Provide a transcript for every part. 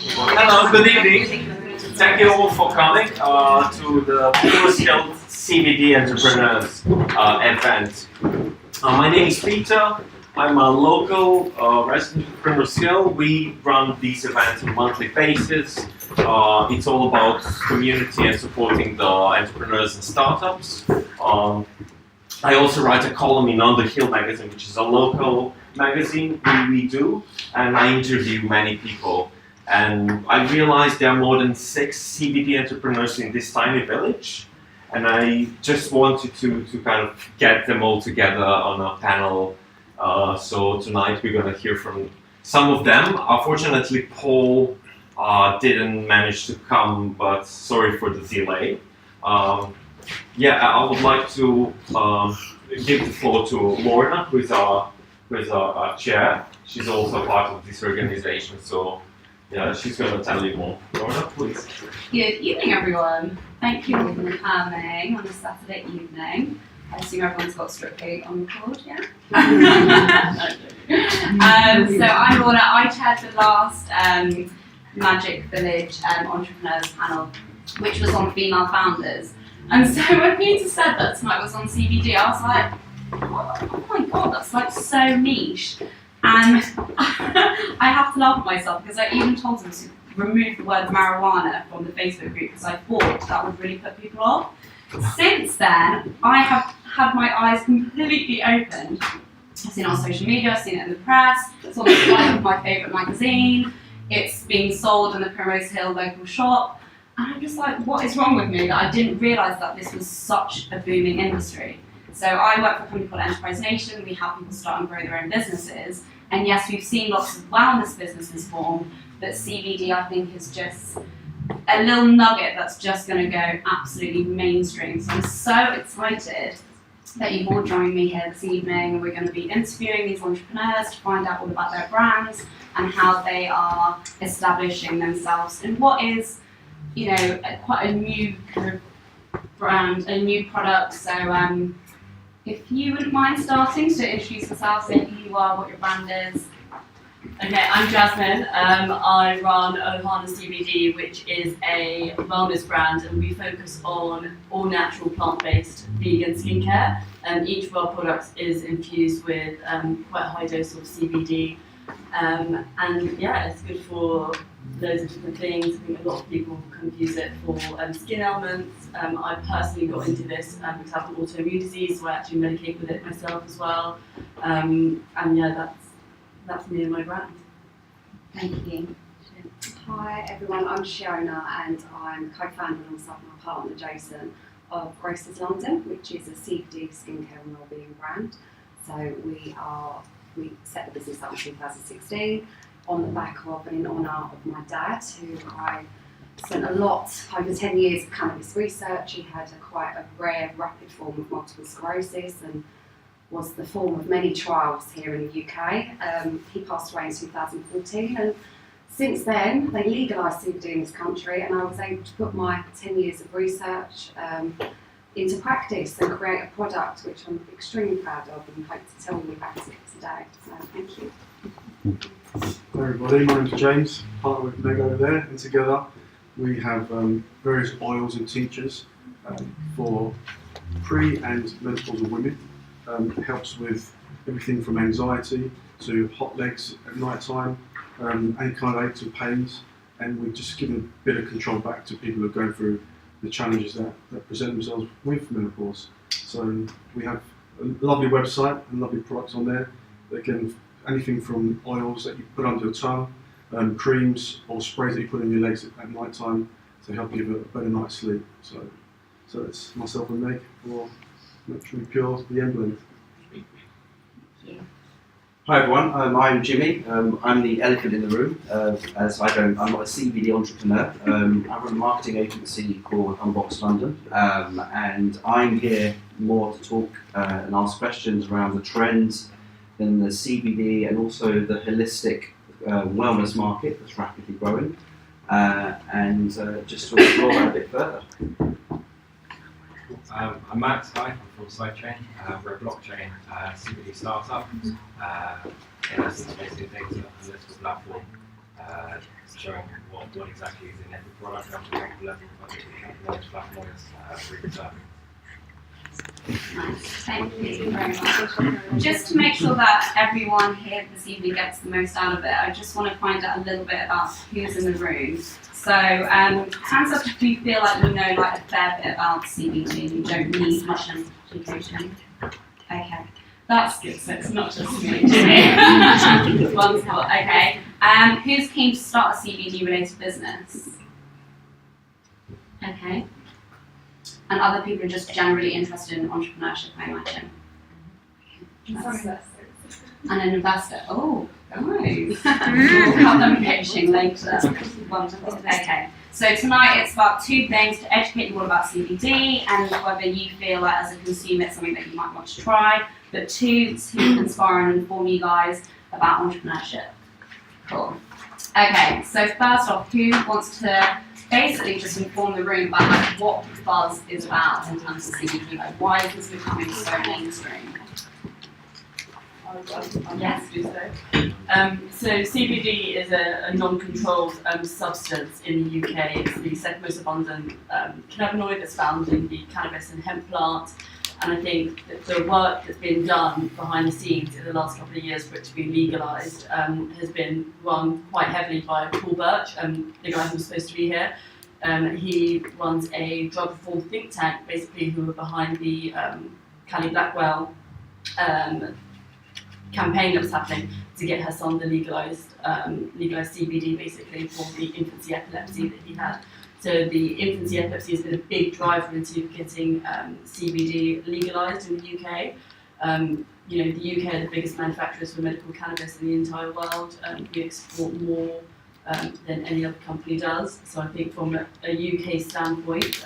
Hello, good evening. Thank you all for coming to the Primrose Hill CBD Entrepreneurs event. My name is Peter. I'm a local resident of Primrose Hill. We run these events on a monthly basis. It's all about community and supporting the entrepreneurs and startups. I also write a column in On the Hill magazine, which is a local magazine we do, and I interview many people. And I realized there are more than 6 CBD entrepreneurs in this tiny village, and I just wanted to kind of get them all together on a panel. So tonight we're going to hear from some of them. Unfortunately, Paul didn't manage to come, but sorry for the delay. I would like to give the floor to Lorna, who is our chair. She's also part of this organization, so yeah, she's going to tell you more. Lorna, please. Good evening, everyone. Thank you all for coming on a Saturday evening. I assume everyone's got Strictly on record, yeah? So I'm Lorna. I chaired the last Magic Village Entrepreneurs panel, which was on female founders. And so when Peter said that tonight was on CBD, I was like, oh my god, that's like so niche. And I have to laugh at myself because I even told them to remove the word marijuana from the Facebook group because I thought that would really put people off. Since then, I have had my eyes completely opened. I've seen it on social media, I've seen it in the press, it's on the side of my favourite magazine, it's being sold in the Primrose Hill local shop. And I'm just like, what is wrong with me that I didn't realise that this was such a booming industry? So I work for a company called Enterprise Nation. We help people start and grow their own businesses. And yes, we've seen lots of wellness businesses form, but CBD I think is just a little nugget that's just going to go absolutely mainstream. So I'm so excited that you've all joined me here this evening. We're going to be interviewing these entrepreneurs to find out all about their brands and how they are establishing themselves in what is, you know, quite a new kind of brand, a new product. So if you wouldn't mind starting to introduce yourself, say who you are, what your brand is. Okay, I'm Jasmine. I run Ohana CBD, which is a wellness brand, and we focus on all natural plant-based vegan skincare. Each of our products is infused with quite a high dose of CBD. And yeah, it's good for loads of different things. I think a lot of people kind of use it for skin ailments. I personally got into this because I have an autoimmune disease, so I actually medicate with it myself as well. And yeah, that's me and my brand. Thank you. Hi everyone, I'm Shiona and I'm co-founder alongside my partner Jason of Graces London, which is a CBD skincare and wellbeing brand. So we set the business up in 2016 on the back of and in honour of my dad, who I spent a lot, over 10 years of cannabis research. He had quite a rare, rapid form of multiple sclerosis and was the form of many trials here in the UK. He passed away in 2014, and since then they legalised CBD in this country, and I was able to put my 10 years of research into practice and create a product which I'm extremely proud of and hope to tell you about it today. So thank you. Hi everybody, my name's James, partner with Meg over there, and together we have various oils and tinctures for pre and menopausal women. It helps with everything from anxiety to hot legs at night time, any kind of aches and pains, and we just give a bit of control back to people who are going through the challenges that present themselves with menopause. So we have a lovely website and lovely products on there. Again, anything from oils that you put under your tongue, creams or sprays that you put on your legs at night time to help give a better night's sleep. So it's myself and Meg for Naturally Pure, the emblem. Hi everyone, I'm Jimmy. I'm the elephant in the room, as I'm not a CBD entrepreneur. I run a marketing agency called Unbox London, and I'm here more to talk and ask questions around the trends in the CBD and also the holistic wellness market that's rapidly growing, and just to explore that a bit further. I'm Max, hi, I'm from Sidechain. We're a blockchain CBD startup. It's basically a data analytical platform showing what exactly is in every product up to local level, entrepreneurs, flavonoids, return. Nice. Thank you very much. Just to make sure that everyone here this evening gets the most out of it, I just want to find out a little bit about who's in the room. So, hands up if you feel like you know like a fair bit about CBD and you don't need much education. Okay, that's good. So it's not just me. Wonderful. Okay. Who's keen to start a CBD related business? Okay. And other people are just generally interested in entrepreneurship, I imagine. And an investor. Oh, nice. We'll have them pitching later. Wonderful. Okay. So tonight it's about two things: to educate you all about CBD and whether you feel like as a consumer it's something that you might want to try. But two, to inspire and inform you guys about entrepreneurship. Cool. Okay. So first off, who wants to basically just inform the room about like, what buzz is about in terms of CBD? Like, why is this becoming so mainstream? Yes, do so. So CBD is a non-controlled substance in the UK. It's the second most abundant cannabinoid that's found in the cannabis and hemp plant. And I think that the work that's been done behind the scenes in the last couple of years for it to be legalised has been run quite heavily by Paul Birch, the guy who's supposed to be here. He runs a drug reform think tank, basically, who are behind the Callie Blackwell campaign that was happening to get her son the legalised CBD, basically, for the infancy epilepsy that he had. So the infancy epilepsy has been a big driver into getting CBD legalised in the UK. The UK are the biggest manufacturers for medical cannabis in the entire world. We export more than any other company does. So I think from a UK standpoint,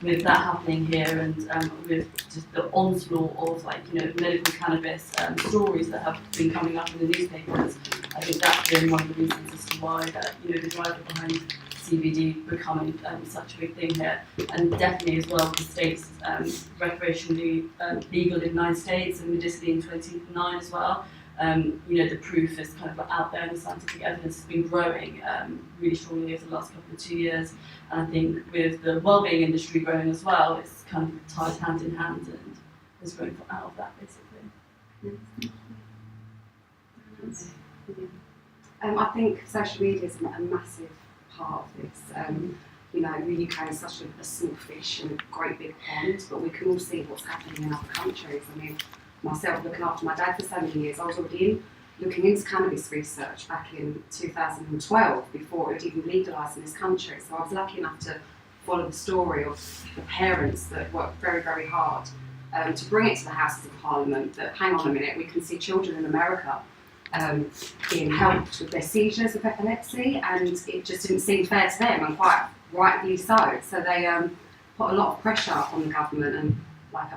with that happening here and with just the onslaught of medical cannabis stories that have been coming up in the newspapers, I think that's been one of the reasons as to why the driver behind CBD becoming such a big thing here, and definitely as well the states recreationally legal in 9 states and medicinally in 29 as well. The proof is kind of out there and the scientific evidence has been growing really strongly over the last couple of 2 years. And I think with the wellbeing industry growing as well, it's kind of tied hand in hand and has grown out of that basically. I think social media is a massive part of this. The UK is such a small fish in a great big pond, but we can all see what's happening in other countries. I mean, myself looking after my dad for so many years, I was already looking into cannabis research back in 2012 before it was even legalised in this country. So I was lucky enough to follow the story of the parents that worked very, very hard to bring it to the Houses of Parliament that, hang on a minute, we can see children in America being helped with their seizures of epilepsy, and it just didn't seem fair to them, and quite rightly so. So they put a lot of pressure on the government, and like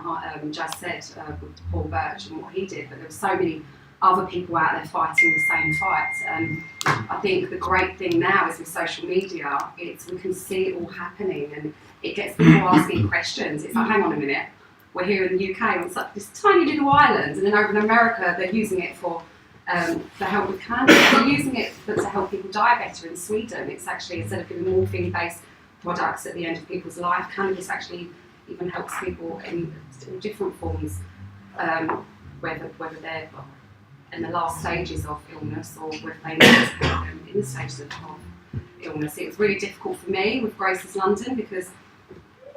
Jazz said, with Paul Birch and what he did, but there were so many other people out there fighting the same fight. I think the great thing now is with social media, we can see it all happening, and it gets people asking questions. It's like, hang on a minute, we're here in the UK on such this tiny little island, and then over in America they're using it for help with cancer. They're using it to help people die better in Sweden. It's actually, instead of giving morphine-based products at the end of people's life, cannabis actually even helps people in different forms, whether they're in the last stages of illness or whether they need to help them in the stages of illness. It was really difficult for me with Grace's London because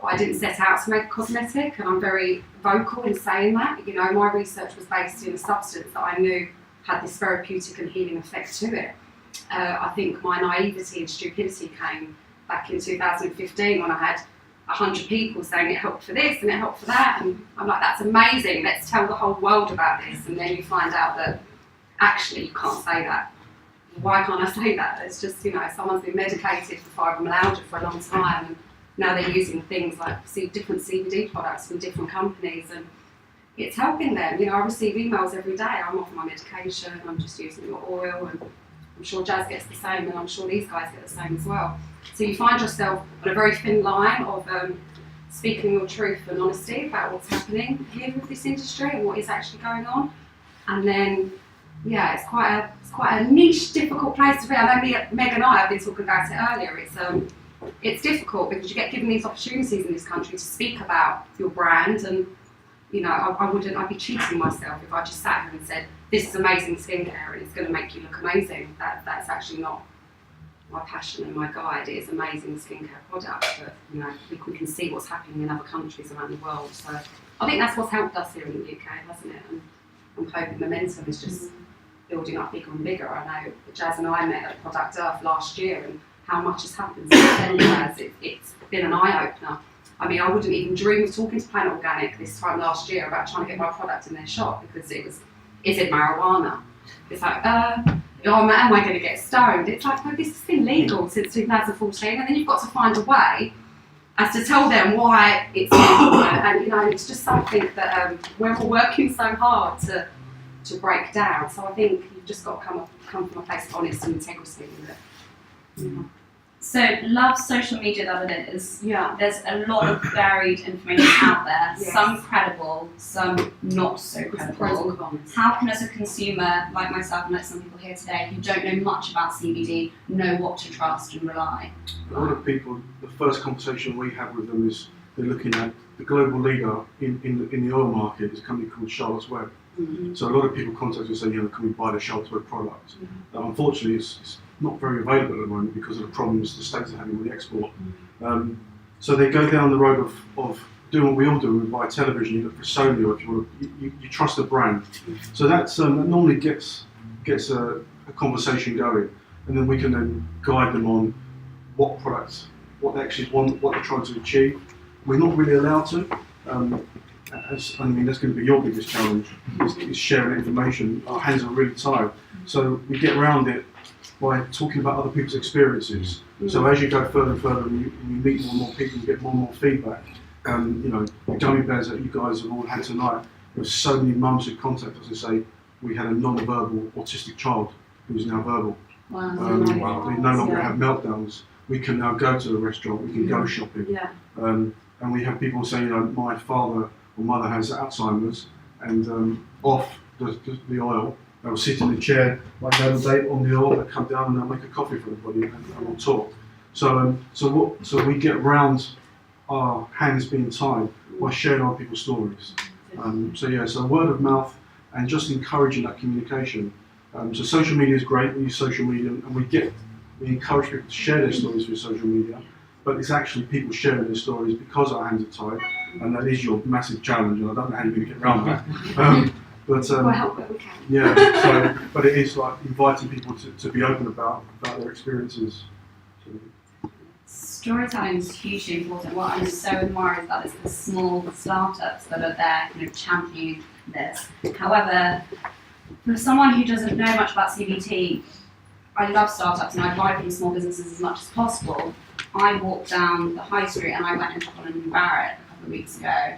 I didn't set out to make a cosmetic, and I'm very vocal in saying that. My research was based in a substance that I knew had this therapeutic and healing effect to it. I think my naivety and stupidity came back in 2015 when I had 100 people saying it helped for this and it helped for that, and I'm like, that's amazing, let's tell the whole world about this. And then you find out that actually you can't say that. Why can't I say that? It's just, someone's been medicated for fibromyalgia for a long time, and now they're using things like different CBD products from different companies, and it's helping them. I receive emails every day, I'm off my medication, I'm just using your oil, and I'm sure Jazz gets the same, and I'm sure these guys get the same as well. So you find yourself on a very thin line of speaking your truth and honesty about what's happening here with this industry and what is actually going on. And then, it's quite quite a niche, difficult place to be. I know Meg and I have been talking about it earlier. It's difficult because you get given these opportunities in this country to speak about your brand, and you know, I'd be cheating myself if I just sat here and said, this is amazing skincare and it's going to make you look amazing. That's actually not my passion and my guide. It is amazing skincare products, but you know, we can see what's happening in other countries around the world. So I think that's what's helped us here in the UK, hasn't it? And I'm hoping momentum is just building up bigger and bigger. I know Jazz and I met at Product Earth last year, and how much has happened since then. It's been an eye-opener. I mean, I wouldn't even dream of talking to Planet Organic this time last year about trying to get my product in their shop because is it marijuana? It's like, am I going to get stoned? It's like, no, this has been legal since 2014, and then you've got to find a way as to tell them why it's legal. And you know, it's just something that we're all working so hard to break down. So I think you've just got to come from a place of honesty and integrity with it. Yeah. So, love social media that it is. Yeah. There's a lot of varied information out there, Yes. some credible, some not so Pros credible. and cons. How can, as a consumer, like myself and like some people here today, who don't know much about CBD, know what to trust and rely? A lot of people, the first conversation we have with them is they're looking at the global leader in the oil market is a company called Charlotte's Web. Mm-hmm. So a lot of people contact us and say, you know, can we buy the Charlotte's Web product? Unfortunately, it's not very available at the moment because of the problems the States are having with the export. So they go down the road of doing what we all do. We buy television, you look for Sony, or if you want, you trust the brand. So that's that normally gets a conversation going, and then we can then guide them on what products, what they actually want, what they're trying to achieve. We're not really allowed to. That's going to be your biggest challenge, is sharing information. Our hands are really tied. So we get around it by talking about other people's experiences. So as you go further and further and you meet more and more people, you get more and more feedback. You know, the gummy bears that you guys have all had tonight, there's so many mums who contact us and say, we had a non-verbal autistic child who's now verbal. Wow. They no longer have meltdowns. We can now go to the restaurant, we can go shopping. Yeah. And we have people saying, you know, my father or mother has Alzheimer's, and off the oil, they'll sit in the chair like the other day on the oil, they'll come down and they'll make a coffee for everybody and we'll talk. So we get around our hands being tied by sharing our people's stories. So word of mouth and just encouraging that communication. So social media is great, we use social media and we encourage people to share their stories through social media, but it's actually people sharing their stories because our hands are tied, and that is your massive challenge, and I don't know how you're going to get around that. We'll help where we can. Yeah, but it is like inviting people to be open about their experiences. Storytelling is hugely important. What I'm so admired is that it's the small startups that are there kind of championing this. However, for someone who doesn't know much about CBT, I love startups and I buy from small businesses as much as possible. I walked down the high street and I went into Holland and Barrett a couple of weeks ago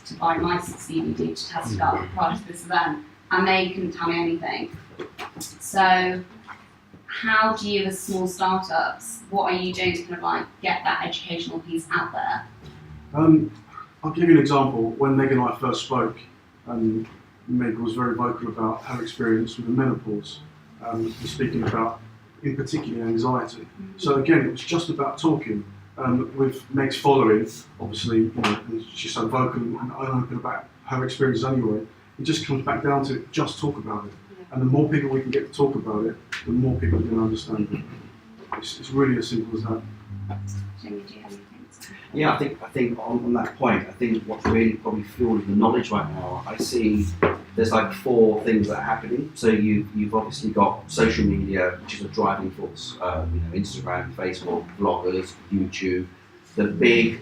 to buy my CBD to test it out prior to this event, and they couldn't tell me anything. So how do you, as small startups, what are you doing to kind of like get that educational piece out there? I'll give you an example. When Meg and I first spoke, Meg was very vocal about her experience with the menopause, speaking about, in particular, anxiety. So again, it was just about talking. With Meg's following, obviously, you know, and she's so vocal and open about her experiences anyway, it just comes back down to just talk about it. And the more people we can get to talk about it, the more people are going to understand it. It's really as simple as that. Jamie, do you have anything to say? Yeah, I think on that point, I think what's really probably fueling the knowledge right now, I see there's like 4 things that are happening. So you've obviously got social media, which is a driving force. Instagram, Facebook, bloggers, YouTube, the big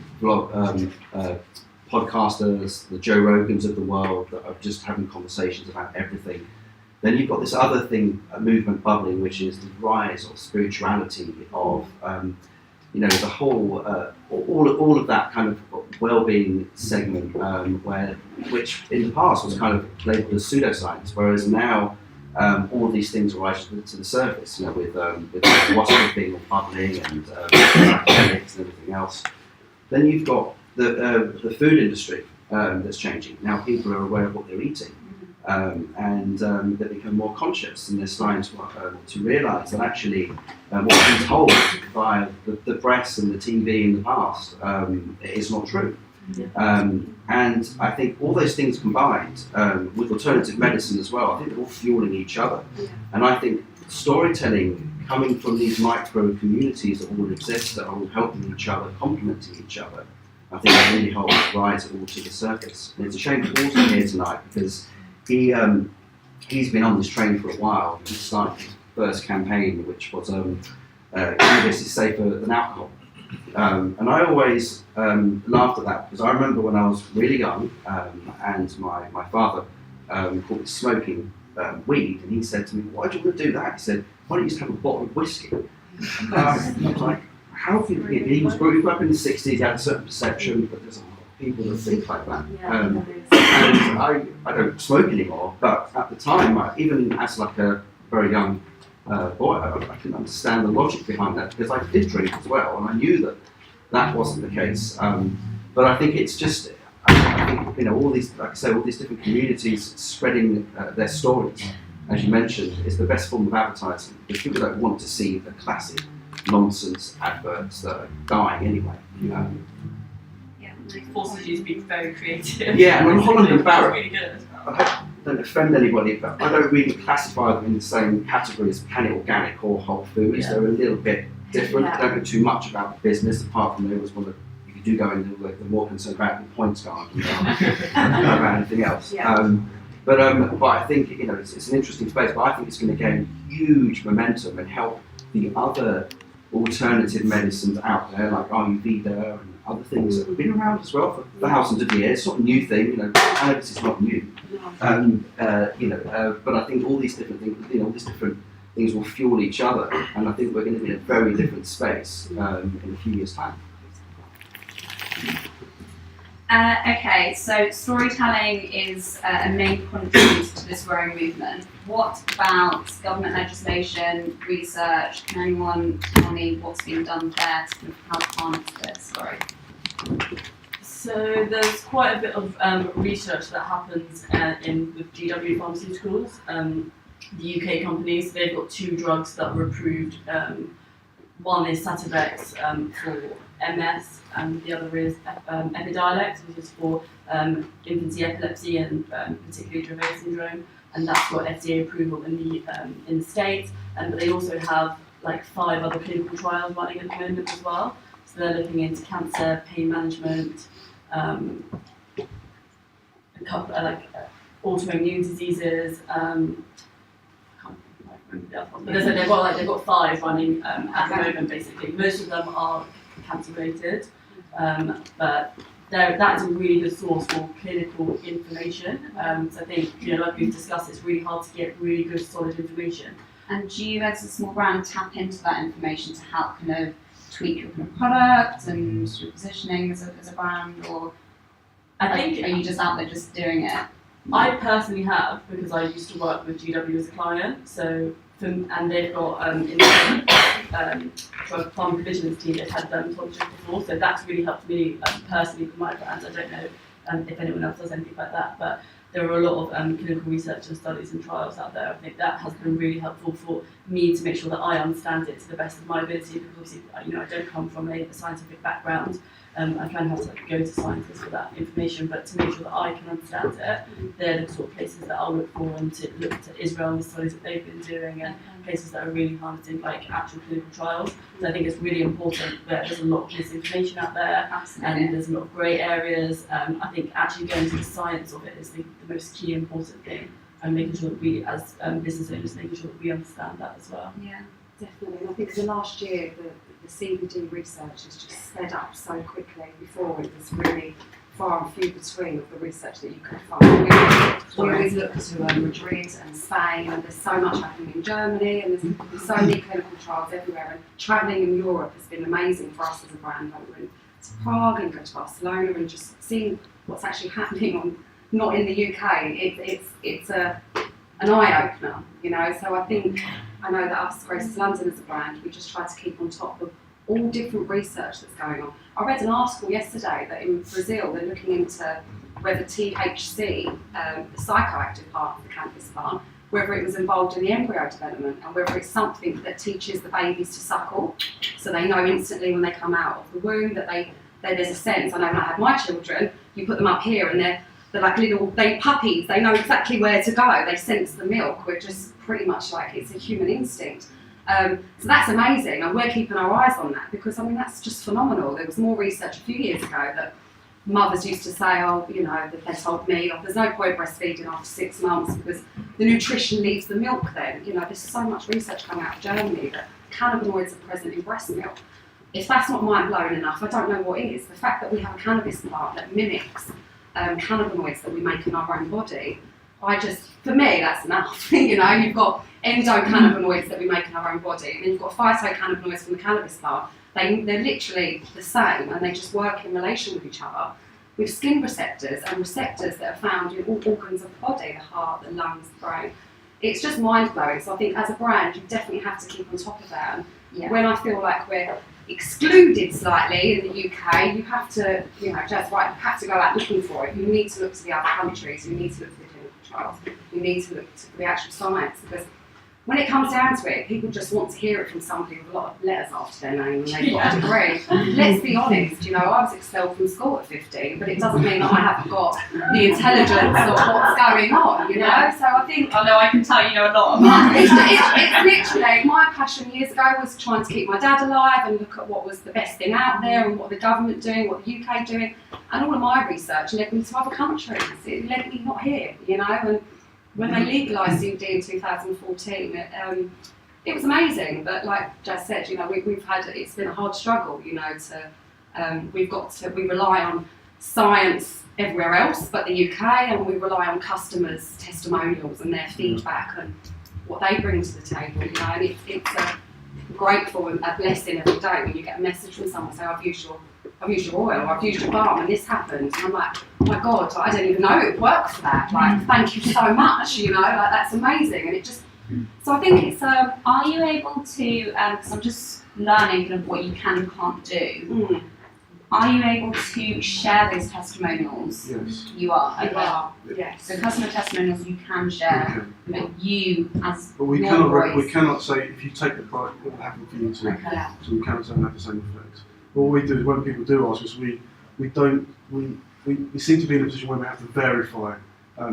podcasters, the Joe Rogans of the world that are just having conversations about everything. Then you've got this other thing, a movement bubbling, which is the rise of spirituality, of the whole, all of that kind of well-being segment, which in the past was kind of labelled as pseudoscience, whereas now all of these things are rising to the surface, with what's being bubbling and psychedelics and everything else. Then you've got the food industry that's changing. Now people are aware of what they're eating. They become more conscious, and they're starting to realise that actually what we've been told by the press and the TV in the past is not true. And I think all those things combined with alternative medicine as well, I think they're all fueling each other. And I think storytelling coming from these micro communities that all exist, that are all helping each other, complementing each other, I think that really helps rise it all to the surface. And it's a shame Paul's not here tonight because he's been on this train for a while. He started his first campaign, which was cannabis is safer than alcohol. And I always laughed at that because I remember when I was really young and my father caught me smoking weed, and he said to me, "Why do you want to do that?" He said, "Why don't you just have a bottle of whiskey?" And I was like, how can he grew up in the 60s, he had a certain perception, but there's a lot of people that think like that. And I don't smoke anymore, but at the time, even as like a very young boy, I couldn't understand the logic behind that because I did drink as well, and I knew that wasn't the case. But I think it's just, I think, all these, like I say, all these different communities spreading their stories, as you mentioned, is the best form of advertising because people don't want to see the classic nonsense adverts that are dying anyway. It forces you to be very creative. Yeah, and on Holland and Barrett, really good. I don't offend anybody, but I don't really classify them in the same category as Planet Organic or Whole Foods. Yeah. They're a little bit different. They don't know too much about the business, apart from they always want to, if you do go in, they're more concerned about the points guard than about anything else. But I think it's an interesting space. But I think it's going to gain huge momentum and help the other alternative medicines out there, like Ayurveda and other things that have been around as well for thousands of years. It's not a new thing. Cannabis is not new. But I think all these different things, all these different things will fuel each other, and I think we're going to be in a very different space in a few years' time. Okay, so storytelling is a main contributor to this growing movement. What about government legislation, research? Can anyone tell me what's being done there to kind of help harness this? Sorry. So there's quite a bit of research that happens with GW Pharmaceuticals. The UK companies, they've got 2 drugs that were approved. One is Sativex for MS, and the other is Epidiolex, which is for infancy epilepsy and particularly Dravet syndrome, and that's got FDA approval in the States. But they also have like 5 other clinical trials running at the moment as well. So they're looking into cancer, pain management, a couple autoimmune diseases. But they've got 5 running at the moment. Basically, most of them are cancer related, but that is a really good source for clinical information. So I think, like we've discussed, it's really hard to get really good, solid information. And do you, as a small brand, tap into that information to help kind of tweak your kind of product and your positioning as a brand, or are you just out there just doing it? I personally have, because I used to work with GW as a client, and they've got in the pharmacovigilance team, they've had dermatologists before, so that's really helped me personally with my brand. I don't know if anyone else does anything like that, but there are a lot of clinical research and studies and trials out there. I think that has been really helpful for me to make sure that I understand it to the best of my ability, because obviously, I don't come from a scientific background. I kind of have to go to scientists for that information, but to make sure that I can understand it, they're the sort of places that I'll look for, and to look to Israel and the studies that they've been doing, and places that are really harnessing like actual clinical trials. So I think it's really important that there's a lot of misinformation out there. Absolutely. And there's a lot of grey areas. I think actually going to the science of it is the most key important thing, and making sure that we as business owners, making sure that we understand that as well. Yeah. Definitely, and I think the last year the CBD research has just sped up so quickly. Before it was really far and few between of the research that you could find. We always look to Madrid and Spain, and there's so much happening in Germany, and there's so many clinical trials everywhere. And travelling in Europe has been amazing for us as a brand. Like we went to Prague and go to Barcelona and just seeing what's actually happening not in the UK. It's an eye opener, So I know that us, Grace's London as a brand, we just try to keep on top of all different research that's going on. I read an article yesterday that in Brazil they're looking into whether THC, the psychoactive part of the cannabis plant, whether it was involved in the embryo development, and whether it's something that teaches the babies to suckle, so they know instantly when they come out of the womb that there's a sense. I know when I had my children, you put them up here and they're like little puppies, they know exactly where to go, they sense the milk. We're just pretty much like, it's a human instinct. So that's amazing, and we're keeping our eyes on that, because I mean that's just phenomenal. There was more research a few years ago that mothers used to say, oh, you know, they told me, oh, there's no point breastfeeding after 6 months because the nutrition leaves the milk then. You know, there's so much research coming out of Germany that cannabinoids are present in breast milk. If that's not mind-blowing enough, I don't know what is. The fact that we have a cannabis plant that mimics cannabinoids that we make in our own body, for me, that's enough. You know, you've got endocannabinoids that we make in our own body, and then you've got phytocannabinoids from the cannabis plant. They're literally the same, and they just work in relation with each other, with skin receptors and receptors that are found in all organs of the body, the heart, the lungs, the brain. It's just mind-blowing. So I think as a brand, you definitely have to keep on top of that. And Yeah. when I feel like we're excluded slightly in the UK, you have to, you know, just right, you have to go out looking for it. You need to look to the other countries, you need to look to the clinical trials, you need to look to the actual science, because when it comes down to it, people just want to hear it from somebody with a lot of letters after their name and they've got a degree. Let's be honest, you know, I was expelled from school at 15, but it doesn't mean that I haven't got the intelligence of what's going on, you know? So I think... Although I can tell you know a lot about it. It's literally, my passion years ago was trying to keep my dad alive and look at what was the best thing out there and what the government doing, what the UK doing, and all of my research led me to other countries. It led me not here, you know? And when they legalised CBD in 2014, it was amazing. But like Jazz said, you know, it's been a hard struggle, you know, we rely on science everywhere else but the UK, and we rely on customers' testimonials and their feedback and what they bring to the table, you know, and it's grateful and a blessing every day when you get a message from someone saying, I've used your oil, I've used your balm, and this happened. And I'm like, oh my God, I don't even know it works for that. Like, thank you so much, you know, like that's amazing. And it just, so I think it's, Are you able to, because I'm just learning kind of what you can and can't do, are you able to share those testimonials? Yes. You are, you okay. are, yes. So customer testimonials you can share, but you as But we cannot say if you take the product, it will happen for you too. Okay. So we cannot say it have the same effect. What we do is when people do ask us, we seem to be in a position where we have to verify.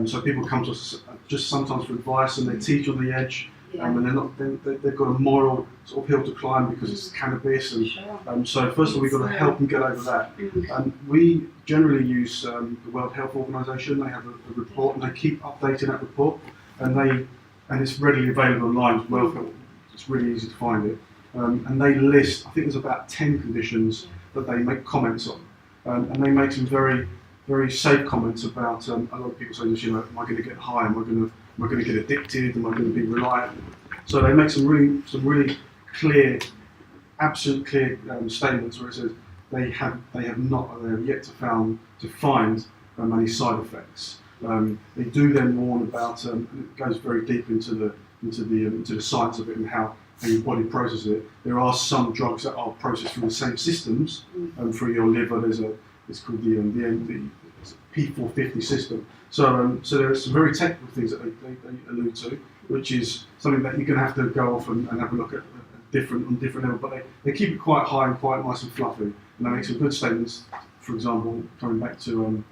So people come to us just sometimes for advice, and they teach on the edge, and they've got a moral sort of hill to climb because it's cannabis, and so first of all we've got to help them get over that. And we generally use the World Health Organization. They have a report, and they keep updating that report, and it's readily available online as well. It's really easy to find it. And they list, I think there's about 10 conditions that they make comments on. And they make some very, very safe comments about, a lot of people say, you know, am I going to get high, am I going to get addicted, am I going to be reliant? So they make some really clear, absolute clear statements where it says they have yet to find any side effects. They do then warn about, it goes very deep into the science of it and how your body processes it. There are some drugs that are processed through the same systems, through your liver. It's called the P450 system. So there are some very technical things that they allude to, which is something that you're going to have to go off and have a look at on different levels. But they keep it quite high and quite nice and fluffy, and they make some good statements. For example, coming back to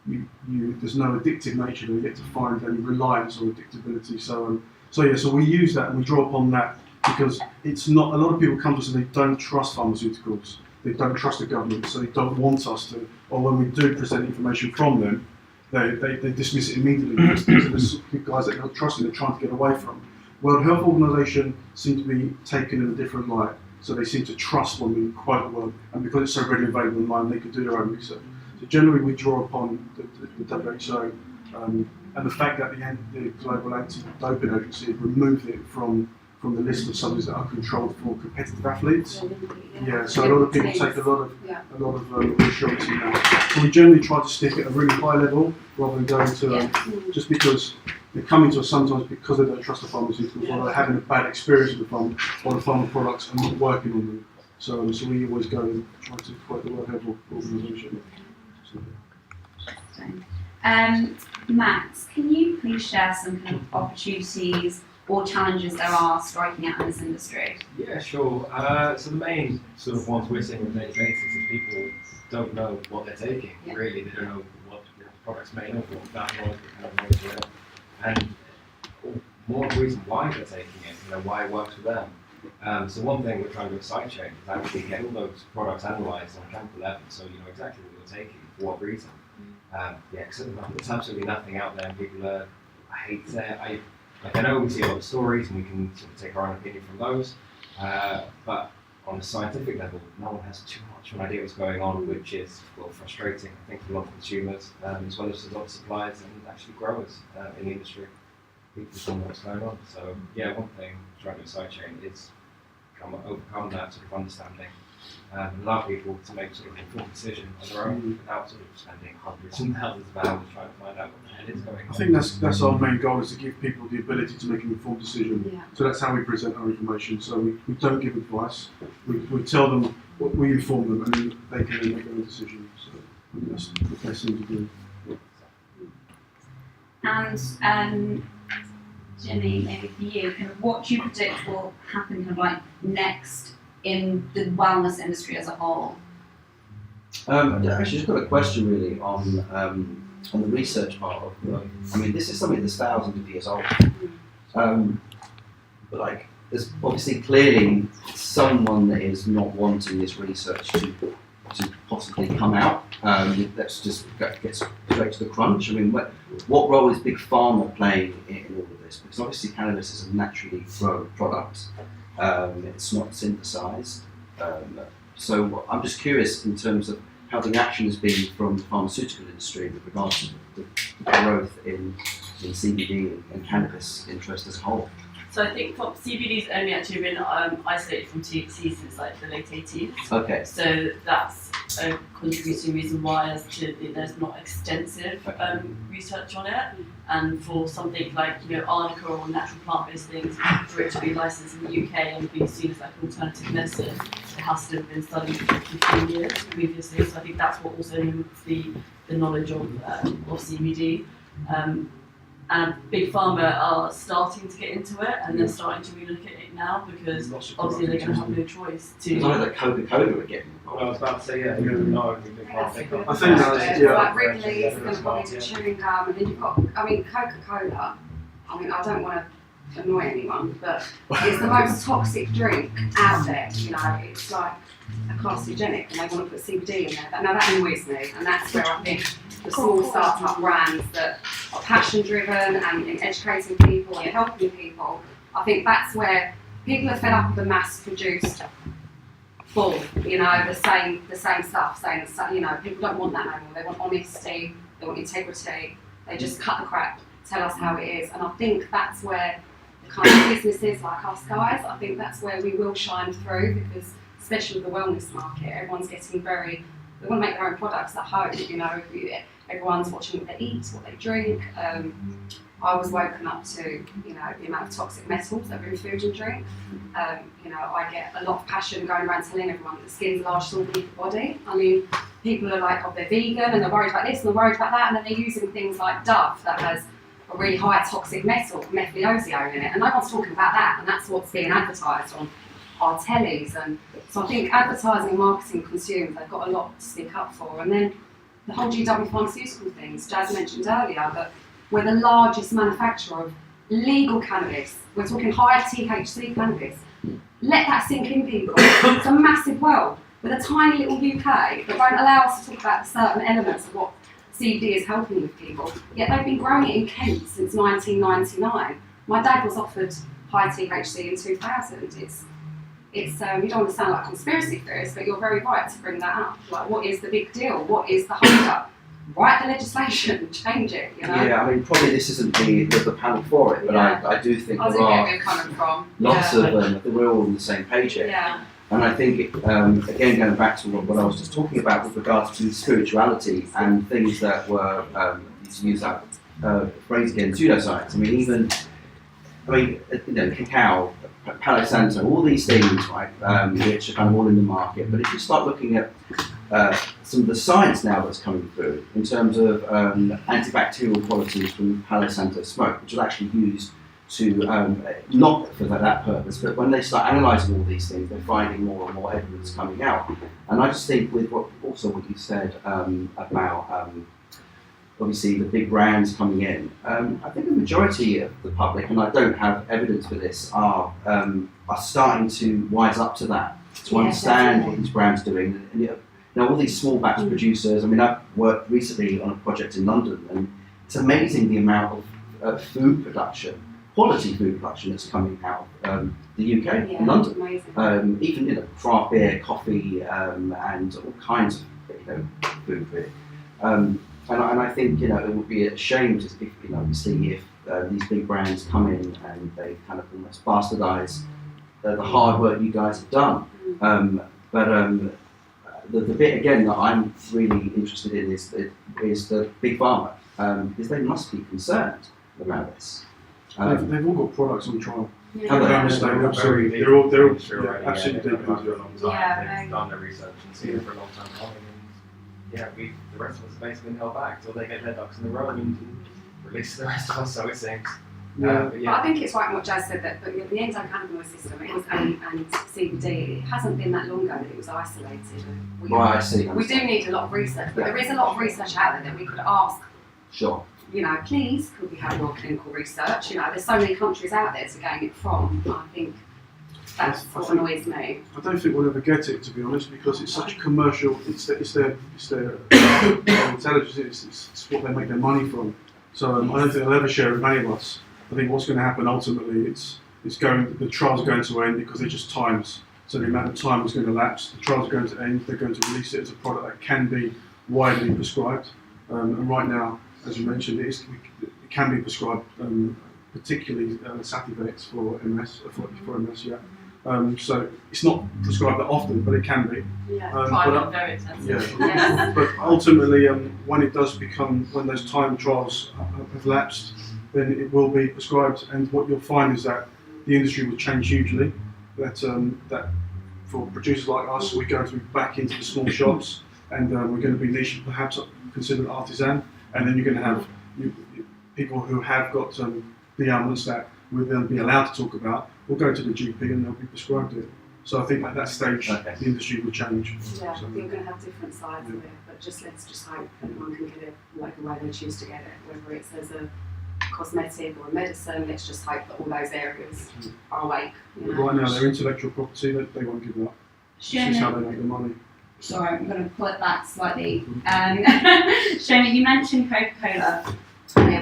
there's no addictive nature. They're yet to find any reliance or addictability. So we use that and we draw upon that. Because it's not, a lot of people come to us and they don't trust pharmaceuticals, they don't trust the government, so they don't want us to, or when we do present information from them, they dismiss it immediately because these are the guys that they're not trusting, they're trying to get away from. World Health Organization seem to be taken in a different light, so they seem to trust when we quote the word, and because it's so readily available online, they can do their own research. So generally we draw upon the WHO, and the fact that the Global Anti-Doping Agency have removed it from the list of substances that are controlled for competitive athletes. Yeah, so a lot of people take a lot of reassurance in that. So we generally try to stick at a really high level rather than going to just because they're coming to us sometimes because they don't trust the pharmaceuticals or they're having a bad experience with the pharma products and not working on them. So we always go and try to quote the World Health Organization. So. Max, can you please share some kind of opportunities or challenges there are striking out in this industry? Yeah, sure. So the main sort of ones we're seeing on a daily basis is people don't know what they're taking. Yeah. Really, they don't know what the product's made of, what that was, what kind of molecule, and more the reason why they're taking it. Why it works for them. So one thing we're trying to do at SideChain is actually get all those products analysed on a chemical level, so you know exactly what you're taking for what reason. Because there's absolutely nothing out there, and people are. I hate to say it. I know we see a lot of stories and we can sort of take our own opinion from those, but on a scientific level, no one has too much of an idea what's going on, which is frustrating, I think, for a lot of consumers, as well as a lot of suppliers and actually growers in the industry. People don't know what's going on. So yeah, one thing trying to do SideChain is overcome that sort of understanding and allow people to make sort of an informed decision on their own without sort of spending hundreds and thousands of hours trying to find out what the hell is going on. I think that's our main goal, is to give people the ability to make an informed decision. Yeah. So that's how we present our information. So we don't give advice. We tell them, we inform them, and then they can make their own decision. So I think that's the best thing to do. And Jimmy, maybe for you, kind of what do you predict will happen kind of like next in the wellness industry as a whole? Actually, just got a question really on the research part of it. I mean, this is something that's thousands of years old. But like, there's obviously clearly someone that is not wanting this research to possibly come out. Let's just get straight to the crunch. I mean, what role is Big Pharma playing in all of this? Because obviously cannabis is a naturally grown product. It's not synthesized. So I'm just curious in terms of how the reaction has been from the pharmaceutical industry with regards to the growth in CBD and cannabis interest as a whole. So I think CBD's only actually been isolated from THC since like the late 80s. Okay. So that's a contributing reason why there's not extensive research on it. And for something like arnica or natural plant-based things, for it to be licensed in the UK and be seen as like alternative medicine, it has to have been studied for 15 years previously. So I think that's what also limits the knowledge of CBD. And Big Pharma are starting to get into it, and they're starting to relook at it now because obviously they're going to have no choice to. It's like Coca-Cola are getting Well, I was about to say, yeah, no, I think It's yeah. like Wrigley's and probably to chewing gum, and then you've got, Coca-Cola. I mean, I don't want to annoy anyone, but it's the most toxic drink out there. It's like a carcinogenic, and they want to put CBD in there. Now that annoys me, and that's where I think the small start-up brands that are passion-driven and in educating people and helping people, I think that's where people are fed up with the mass-produced bull, the same stuff, saying, people don't want that anymore. They want honesty, they want integrity, they just cut the crap, tell us how it is. And I think that's where the kind of businesses like us guys, I think that's where we will shine through, because especially with the wellness market, everyone's getting they want to make their own products at home, everyone's watching what they eat, what they drink. I was woken up to, the amount of toxic metals that are in food and drink. I get a lot of passion going around telling everyone that the skin's the largest organ of the body. I mean, people are like, they're vegan and they're worried about this and they're worried about that, and then they're using things like Dove that has a really high toxic metal, methylosione in it, and no one's talking about that, and that's what's being advertised on our tellies. And so I think advertising and marketing consumers, they've got a lot to speak up for. And then the whole GW pharmaceutical things, Jazz mentioned earlier, that we're the largest manufacturer of legal cannabis. We're talking high THC cannabis. Let that sink in, people. It's a massive world with a tiny little UK that won't allow us to talk about certain elements of what CBD is helping with people. Yet they've been growing it in Kent since 1999. My dad was offered high THC in 2000. You don't want to sound like a conspiracy theorist, but you're very right to bring that up. Like, what is the big deal? What is the hold-up? Write the legislation, change it, Yeah, I mean, probably this isn't the panel for it, but Yeah. I do think I there do get are where you're coming from. lots of them, we're all on the same page here. Yeah. And I think, again, going back to what I was just talking about with regards to spirituality and things that were, to use that phrase again, pseudoscience. Cacao, Palo Santo, all these things, right, which are kind of all in the market. But if you start looking at some of the science now that's coming through in terms of antibacterial qualities from Palo Santo smoke, which is actually used to not for that purpose, but when they start analysing all these things, they're finding more and more evidence coming out. And I just think with what you said about obviously the big brands coming in, I think the majority of the public, and I don't have evidence for this, are starting to wise up to that, to understand what these brands are doing. And, you know, all these small batch producers, I mean, I've worked recently on a project in London, and it's amazing the amount of food production, quality food production that's coming out of the UK, in London. Amazing. Even, you know, craft beer, coffee, and all kinds of, you know, food really. And I think, you know, it would be a shame if, you know, obviously if these big brands come in and they kind of almost bastardise the hard work you guys have done. The bit again that I'm really interested in is the big pharma, because they must be concerned about this. They've all got products on trial. Yeah. I don't understand, absolutely. They're all absolutely deep into it. Yeah, Done the research and seen it for a long time coming. Yeah, the rest of us have basically been held back till they get their ducks in the row and release the rest of us, so it seems. But I think it's right what Jazz said, that the endocannabinoid system, it was and CBD, it hasn't been that long ago that it was isolated. I see. We do need a lot of research, but there is a lot of research out there that we could ask. Sure. You know, please, could we have more clinical research? You know, there's so many countries out there to gain it from. I think that's what annoys me. I don't think we'll ever get it, to be honest, because it's such a commercial. It's their intelligence. It's what they make their money from. So I don't think they'll ever share it with any of us. I think what's going to happen ultimately, the trials are going to end because they're just times. So the amount of time is going to lapse. The trials are going to end. They're going to release it as a product that can be widely prescribed. And right now, as you mentioned, it can be prescribed, particularly Sativex for MS. So it's not prescribed that often, but it can be. Private, very expensive. Yeah. But ultimately, when it does become, when those time trials have lapsed, then it will be prescribed. And what you'll find is that the industry will change hugely. That for producers like us, we're going to be back into the small shops, and we're going to be niche, perhaps considered artisan. And then you're going to have people who have got the ailments that we'll then be allowed to talk about, will go to the GP and they'll be prescribed it. So I think at that stage, the industry will change. Yeah, so, you're going to have different sides of it, but let's just hope everyone can get it like the way they choose to get it, whether it's as a cosmetic or a medicine. Let's just hope that all those areas are awake. You know? Right now, their intellectual property, they won't give up. This is how they make the money. Sorry, I'm going to pull it back slightly. Shona, you mentioned Coca-Cola.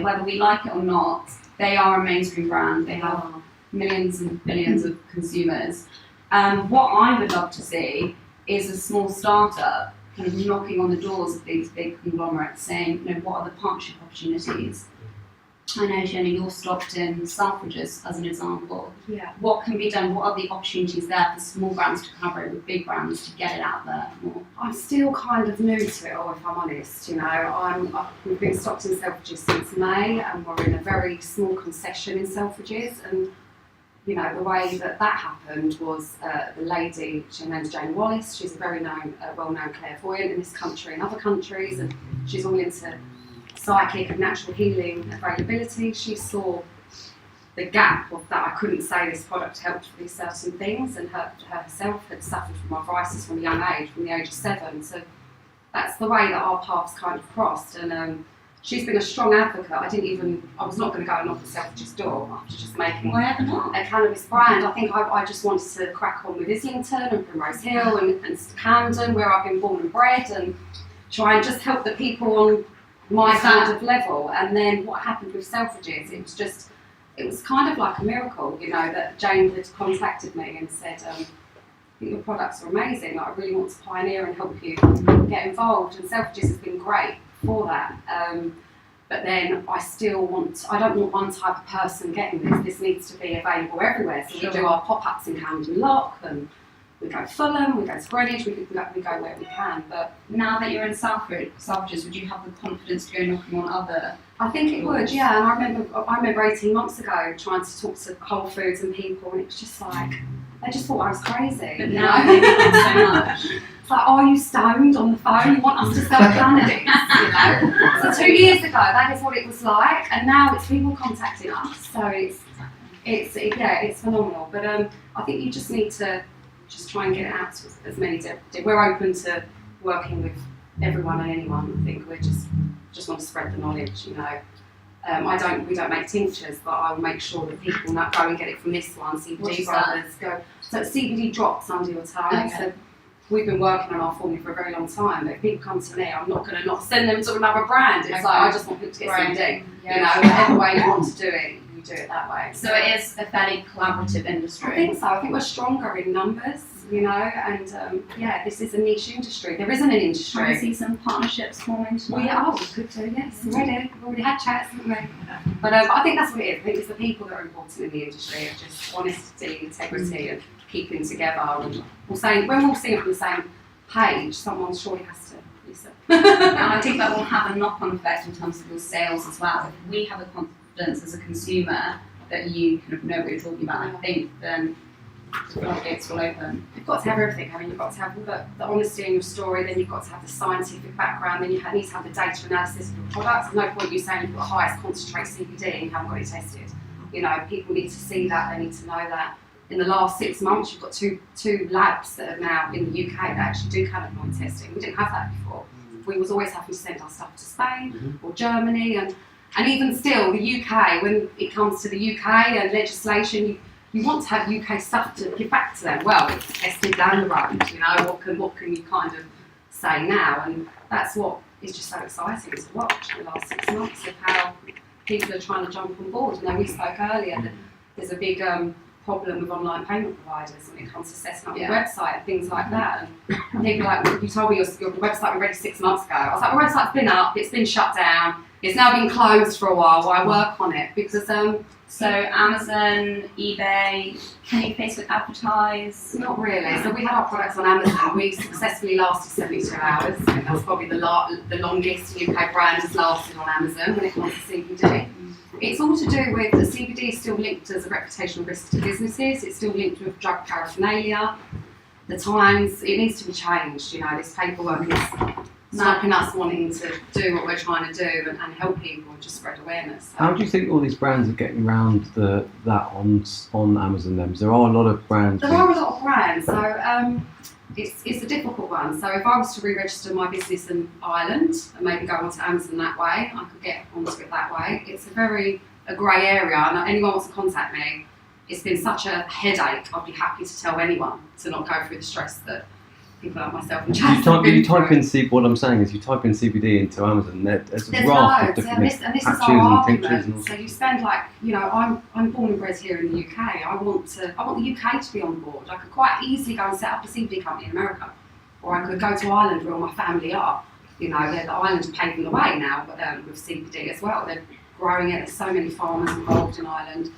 Whether we like it or not, they are a mainstream brand. They have millions and billions of consumers. What I would love to see is a small startup kind of knocking on the doors of these big conglomerates saying, you know, what are the partnership opportunities? I know, Shona, you're stocked in Selfridges as an example. Yeah. What can be done? What are the opportunities there for small brands to collaborate with big brands to get it out there more? I'm still kind of new to it all, if I'm honest. You know, we've been stocked in Selfridges since May, and we're in a very small concession in Selfridges. And you know, the way that happened was the lady, her name's Jane Wallace. She's a very well-known clairvoyant in this country and other countries, and she's all into psychic and natural healing availability. She saw the gap of that I couldn't say this product helped with these certain things, and herself had suffered from arthritis from a young age, from the age of 7. So that's the way that our paths kind of crossed. And she's been a strong advocate. I was not going to go and knock the Selfridges door after just making Why ever not? a cannabis brand. I think I just wanted to crack on with Islington and Primrose Hill and Camden, where I've been born and bred, and try and just help the people on my kind of level. And then what happened with Selfridges, it was kind of like a miracle, you know, that Jane had contacted me and said, I think your products are amazing, like, I really want to pioneer and help you get involved. And Selfridges has been great for that. But then I don't want one type of person getting this. This needs to be available everywhere. So we do our pop-ups in Camden Lock, and we go to Fulham, we go to Greenwich, we go where we can. But Now that you're in Selfridges, would you have the confidence to go knocking on other? I think it would, yeah. And I remember 18 months ago trying to talk to Whole Foods and people, and it was just like, they just thought I was crazy. But you now know? maybe not so much. It's like, are you stoned on the phone? You want us to sell cannabis, you know? So 2 years ago, that is what it was like, and now it's people contacting us. So it's phenomenal. But I think you just need to just try and get it out to as many. We're open to working with everyone and anyone. I think we just want to spread the knowledge, you know. We don't make tinctures, but I'll make sure that people go and get it from this one, CBD Brothers. So it's CBD drops under your tongue. Okay. So we've been working on our formula for a very long time. But if people come to me, I'm not going to not send them to another brand. It's like, I just want people to get CBD. Yeah. You know, whatever way you want to do it, you do it that way. So it is a fairly collaborative industry. I think so. I think we're stronger in numbers, you know, and this is a niche industry. There isn't an Trying to industry. see some partnerships forming tonight. We could do, yes, already. We've already had chats, haven't we? But I think that's what it is. I think it's the people that are important in the industry, of just honesty, integrity, and keeping together. And when we'll sing from the same page, someone surely has to listen. And I think that will have a knock-on effect in terms of your sales as well. If we have a confidence as a consumer that you kind of know what you're talking about, I think then the floodgates will open. You've got to have everything. I mean, you've got to have all the honesty in your story, then you've got to have the scientific background, then you need to have the data analysis of your products. There's no point you saying you've got the highest concentrate CBD and you haven't got it tested. You know, people need to see that, they need to know that. In the last 6 months, you've got two labs that are now in the UK that actually do cannabinoid testing. We didn't have that before. We was always having to send our stuff to Spain or Germany, and even still, the UK, when it comes to the UK and legislation, you want to have UK stuff to give back to them. Well, it's tested down the road, you know, what can you kind of say now? And that's what is just so exciting to watch the last 6 months of how people are trying to jump on board. You know, we spoke earlier that there's a big problem with online payment providers when it comes to setting up your website and things like that. And people are like, you told me your website was ready 6 months ago. I was like, my website's been up, it's been shut down, it's now been closed for a while I work on it because So Amazon, eBay, can you Facebook advertise? not really. So we had our products on Amazon. We successfully lasted 72 hours. I think that's probably the longest UK brand has lasted on Amazon when it comes to CBD. It's all to do with the CBD is still linked as a reputational risk to businesses. It's still linked with drug paraphernalia. The times, it needs to be changed. You know, this paperwork is stopping us wanting to do what we're trying to do and help people and just spread awareness. How do you think all these brands are getting around that on Amazon then? 'Cause there are a lot of brands. There are a lot of brands, so it's a difficult one. So if I was to re-register my business in Ireland and maybe go onto Amazon that way, I could get onto it that way. It's a grey area, and anyone wants to contact me, it's been such a headache. I'd be happy to tell anyone to not go through the stress that people like myself and Jazz have been You type through. in what I'm saying is you type in CBD into Amazon. There's a There's raft of loads, different and this is patches our and tinctures argument. and So you spend I'm born and bred here in the UK. I want the UK to be on board. I could quite easily go and set up a CBD company in America, or I could go to Ireland where all my family are. You know, the island's paving the way now, but with CBD as well. They're growing it. There's so many farmers involved in Ireland.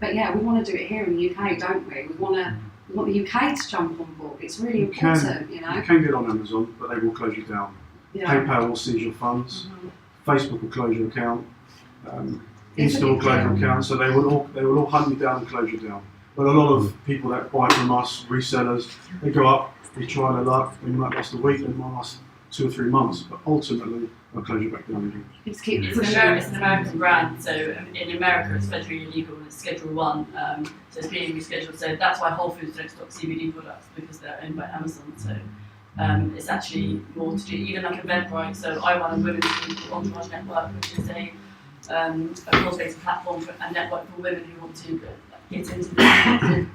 But yeah, we want to do it here in the UK, don't we? We want the UK to jump on board. It's really important, you know. You can get on Amazon, but they will close you down. Yeah. PayPal will seize your funds. Facebook will close your account. It's a Insta will big close your deal. account. So they will all hunt you down and close you down. But a lot of people that buy from us, resellers, they go up, they try their luck. They might last a week, they might last 2 or 3 months, but ultimately they'll close you back down again. Just keep It's pushing. an American brand, so in America it's federally illegal and it's Schedule 1, so it's being rescheduled. So that's why Whole Foods don't stock CBD products because they're owned by Amazon. So it's actually more to do, even like Eventbrite. So I run a women's entourage network, which is a cross-based platform for a network for women who want to get into the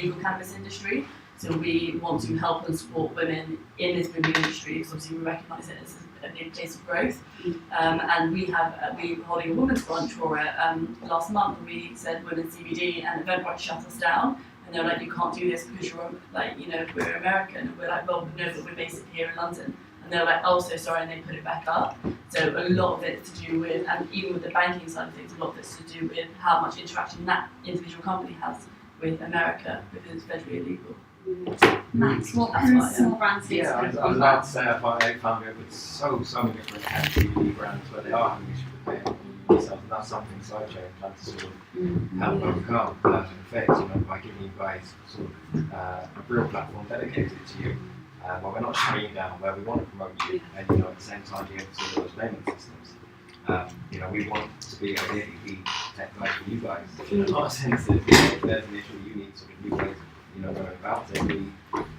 legal cannabis industry. So we want to help and support women in this booming industry because obviously we recognise it as a big place of growth. And we were holding a women's brunch for it last month, and we said women's CBD, and Eventbrite shut us down. And they were like, you can't do this because you're we're American. And we're like, well, no, but we're based here in London. And they were like, oh, so sorry, and they put it back up. So a lot of it to do with, and even with the banking side of things, a lot of it's to do with how much interaction that individual company has with America because it's federally illegal. Max, what That's can why, small brands do Yeah, to I was improve about that? to say I found it with so many different CBD brands where they are having issues with payment. yourself, and that's something Sidechain plans to sort of help overcome and fix, by giving you guys sort of a real platform dedicated to you. Where we're not shutting you down, where we want to promote you, and at the same time being able to sort of those payment systems. We want to be ideally the tech guys for you guys. In a lot of senses, if there's an issue you need sort of new ways, going about it,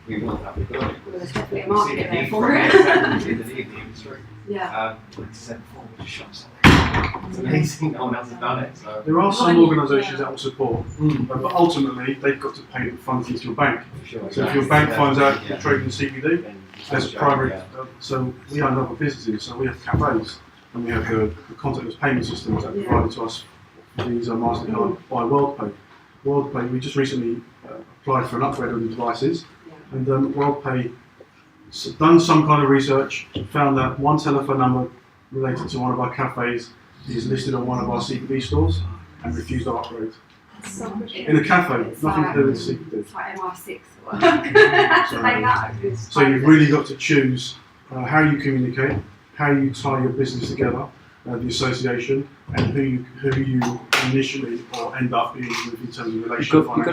we will have the ability. Well, there's definitely a We see market the there need for it. Exactly, the need in the industry. Yeah. Like I said before, we just shot something. It's amazing, no one else has done it. So There are some organisations that will support, but ultimately they've got to pay the funds into your bank. for sure. So if your bank finds out Yeah. you're trading CBD, Then as yeah. primary, so we own other businesses, so we have cafes, and we have the contactless payment systems that are provided to us. These are MasterCard by WorldPay. WorldPay, we just recently applied for an upgrade on the devices, and WorldPay done some kind of research, found that one telephone number related to one of our cafes is listed on one of our CBD stores, and refused our upgrade. In a cafe, It's nothing to do with It's CBD. like MI6 or how do they know? So you've really got to choose how you communicate, how you tie your business together, the association, and who you initially or end up being with in terms of relationship. You've got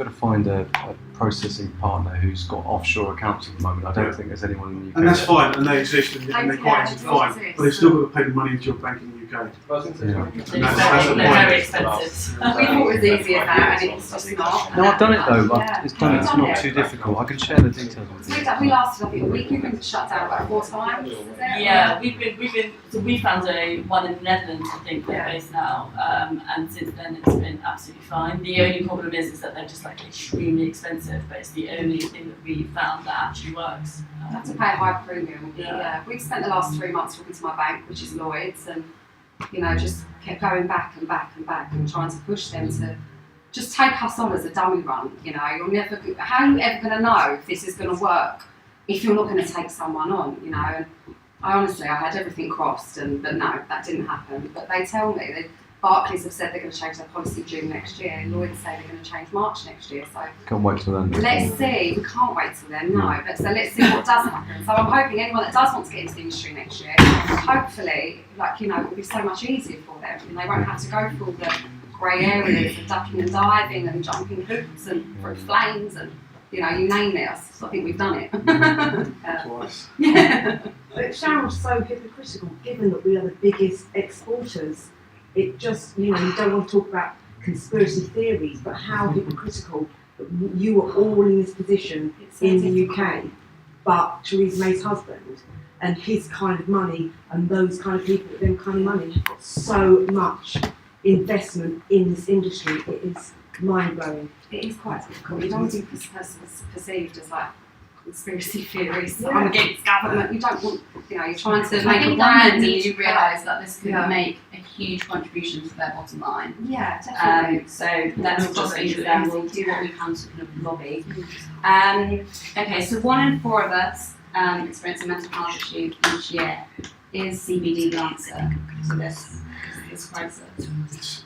to find a processing partner who's got offshore accounts at the moment. I don't think there's anyone in the UK. And that's fine, and they exist, and they're quite easy to find, exist. but they've still got to pay the money into your bank in the UK. Yeah. They're very expensive. We thought it was easy as that, and it's just not. No, I've done it though. Yeah. It's done. It's Done not it. too difficult. I can share the details with So you. we lasted, I think, a week. We've been shut down like 4 times. Is it? Yeah, we found one in the Netherlands, I think they're based now, and since then it's been absolutely fine. The only problem is that they're just like extremely expensive, but it's the only thing that we found that actually works. I have to pay a high premium. Yeah. Yeah. We've spent the last 3 months talking to my bank, which is Lloyd's, and just kept going back and back and back and trying to push them to just take us on as a dummy run. You're never. How are you ever going to know if this is going to work if you're not going to take someone on? And I had everything crossed, but no, that didn't happen. But they tell me that Barclays have said they're going to change their policy June next year. Lloyd's say they're going to change March next year. So Can't wait till then. let's see. We can't wait till then, no. But so let's see what does happen. So I'm hoping anyone that does want to get into the industry next year, hopefully, it will be so much easier for them. And they won't have to go through all the grey areas of ducking and diving and jumping hoops and through flames and you name it. So I think we've done it. Twice. Yeah. It sounds so hypocritical, given that we are the biggest exporters. It just, you don't want to talk about conspiracy theories, but how hypocritical that you are all in this position in the UK, but Theresa May's husband and his kind of money and those kind of people with them kind of money have got so much investment in this industry. It is mind-blowing. It is quite difficult. You don't want to be perceived as like conspiracy theories. Yeah. I'm against government. You don't want, you're trying to I make a think brand government and need to you realise that this could Yeah. make a huge contribution to their bottom line. Yeah, definitely. So let's Not just just use easy. them. We'll do what we can to kind of lobby. Okay, so 1 in 4 of us experience a mental health issue each year. Is CBD the answer to this crisis?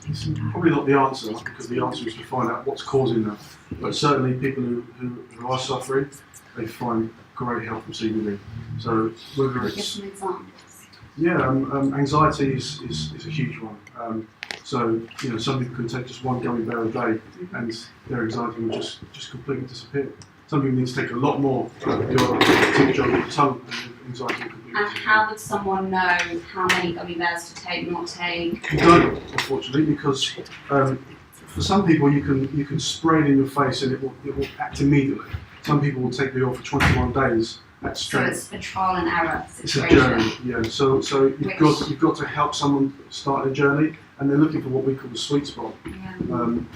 It's probably not the answer, because the answer is to find out what's causing that. But certainly people who are suffering, they find great help from CBD. So whether Give it's some examples. anxiety is a huge one. So some people can take just one gummy bear a day, and their anxiety will just completely disappear. Some people need to take a lot more. Your temperature on your tongue, and anxiety will completely And disappear. how would someone know how many gummy bears to take, not take? You don't, unfortunately, because for some people you can spray it in your face and it will act immediately. Some people will take the oil for 21 days at So strength. it's a trial and error It's a situation. journey, yeah. So you've got to help someone start a journey, and they're looking for what we call the sweet spot. Yeah.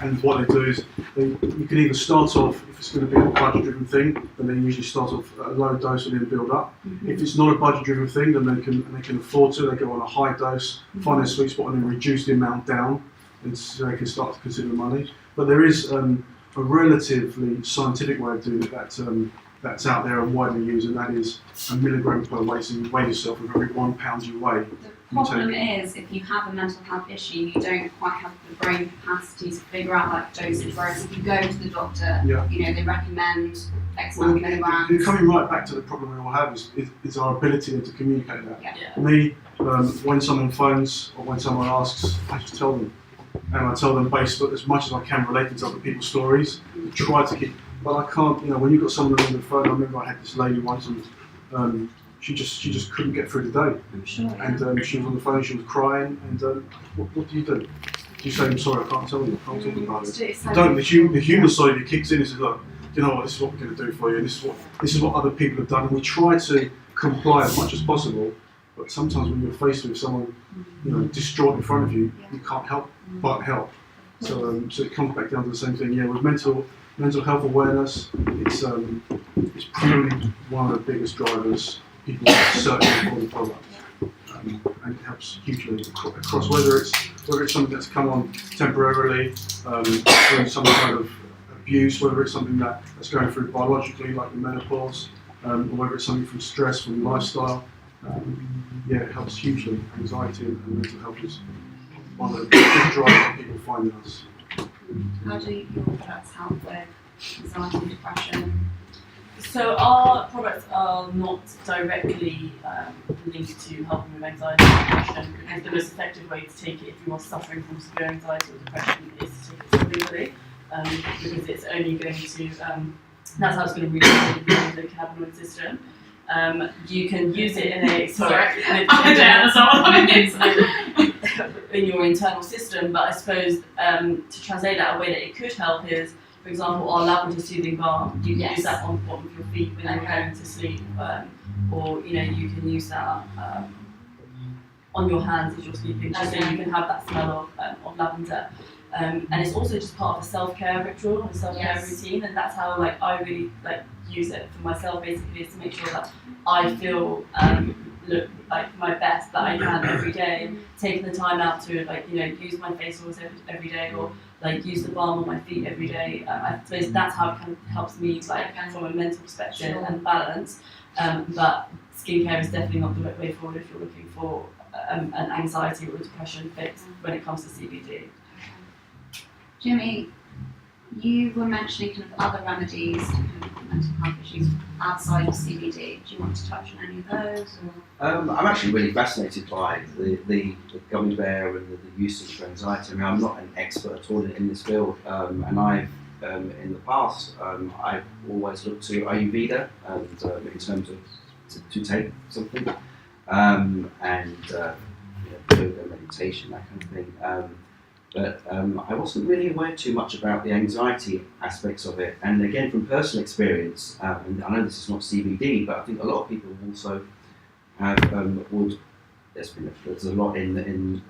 And what they do is you can either start off, if it's going to be a budget-driven thing, then they usually start off at a low dose and then build up. If it's not a budget-driven thing, then they can afford to. They go on a high dose, find their sweet spot, and then reduce the amount down, and so they can start to consider money. But there is a relatively scientific way of doing it that's out there and widely used, and that is a milligram per weight. So you weigh yourself with every 1 pound you weigh. The problem is, if you have a mental health issue, you don't quite have the brain capacity to figure out dosage. Whereas if you go to the doctor, Yeah. they recommend X Well, amount of milligrams. you're coming right back to the problem we all have is our ability to communicate that. Yeah. For me, when someone phones or when someone asks, I just tell them. And I tell them based as much as I can related to other people's stories, to try to keep, but I can't, when you've got someone on the phone, I remember I had this lady once and she just couldn't get through the day. I'm sure. Yeah. And she was on the phone, she was crying, and what do you do? Do you say, I'm sorry, I can't tell you, I can't talk about it? It's so Don't, the human side of you kicks in and says, look, you know what, this is what we're going to do for you, this is what other people have done, and we try to comply as much as possible, but sometimes when you're faced with someone, distraught in front of you, you can't help but help. So it comes back down to the same thing. Yeah, with mental health awareness, it's probably one of the biggest drivers people searching for the product, and it helps hugely across whether it's something that's come on temporarily through some kind of abuse, whether it's something that's going through biologically like the menopause, or whether it's something from stress, from lifestyle. It helps hugely. Anxiety and mental health is one of the big drivers people find in us. How do your products help with anxiety and depression? So our products are not directly linked to helping with anxiety and depression, because the most effective way to take it if you are suffering from severe anxiety or depression is to take it sublingually, because it's only going to, that's how it's going to really the cannabinoid system. You can use it in in your internal system, but I suppose to translate that a way that it could help is, for example, our lavender soothing balm. You can use that on the bottom of your feet when you're going to sleep, or you can use that on your hands as you're sleeping, just so you can have that smell of lavender. And it's also just part of a self-care ritual and self-care routine, and that's how I really use it for myself. Basically, is to make sure that I feel look like my best that I can every day. Taking the time out to use my face oils every day, or use the balm on my feet every day. I suppose that's how it kind of helps me from a mental perspective and balance. But skincare is definitely not the way forward if you're looking for an anxiety or a depression fix when it comes to CBD. Jimmy, you were mentioning kind of other remedies to kind of mental health issues outside of CBD. Do you want to touch on any of those? Or? I'm actually really fascinated by the gummy bear and the usage for anxiety. I mean, I'm not an expert at all in this field, and I've in the past I've always looked to Ayurveda and in terms of to take something, and yoga, meditation, that kind of thing. But I wasn't really aware too much about the anxiety aspects of it. And again, from personal experience, and I know this is not CBD, but I think a lot of people also have there's a lot in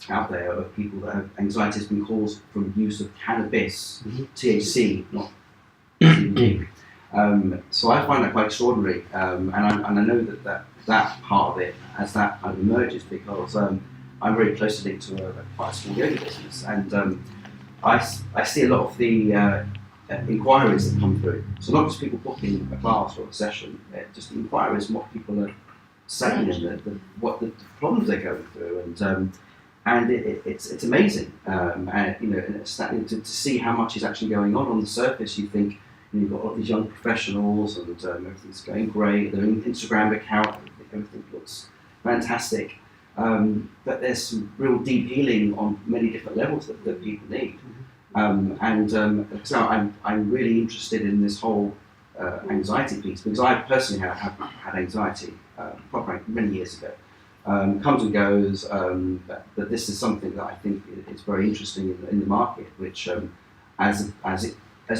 out there of people that have anxiety has been caused from use of cannabis, THC, not CBD. So I find that quite extraordinary, and I know that part of it, as that kind of emerges, because I'm very closely linked to quite a small yoga business, and I see a lot of the inquiries that come through. So not just people booking a class or a session, just inquiries, what people are saying and what the problems they're going through, and it's amazing, and to see how much is actually going on the surface. You think you've got all these young professionals and everything's going great. Their Instagram account, everything looks fantastic. But there's some real deep healing on many different levels that people need. So I'm really interested in this whole anxiety piece, because I personally have had anxiety many years ago. Comes and goes, but this is something that I think is very interesting in the market, which as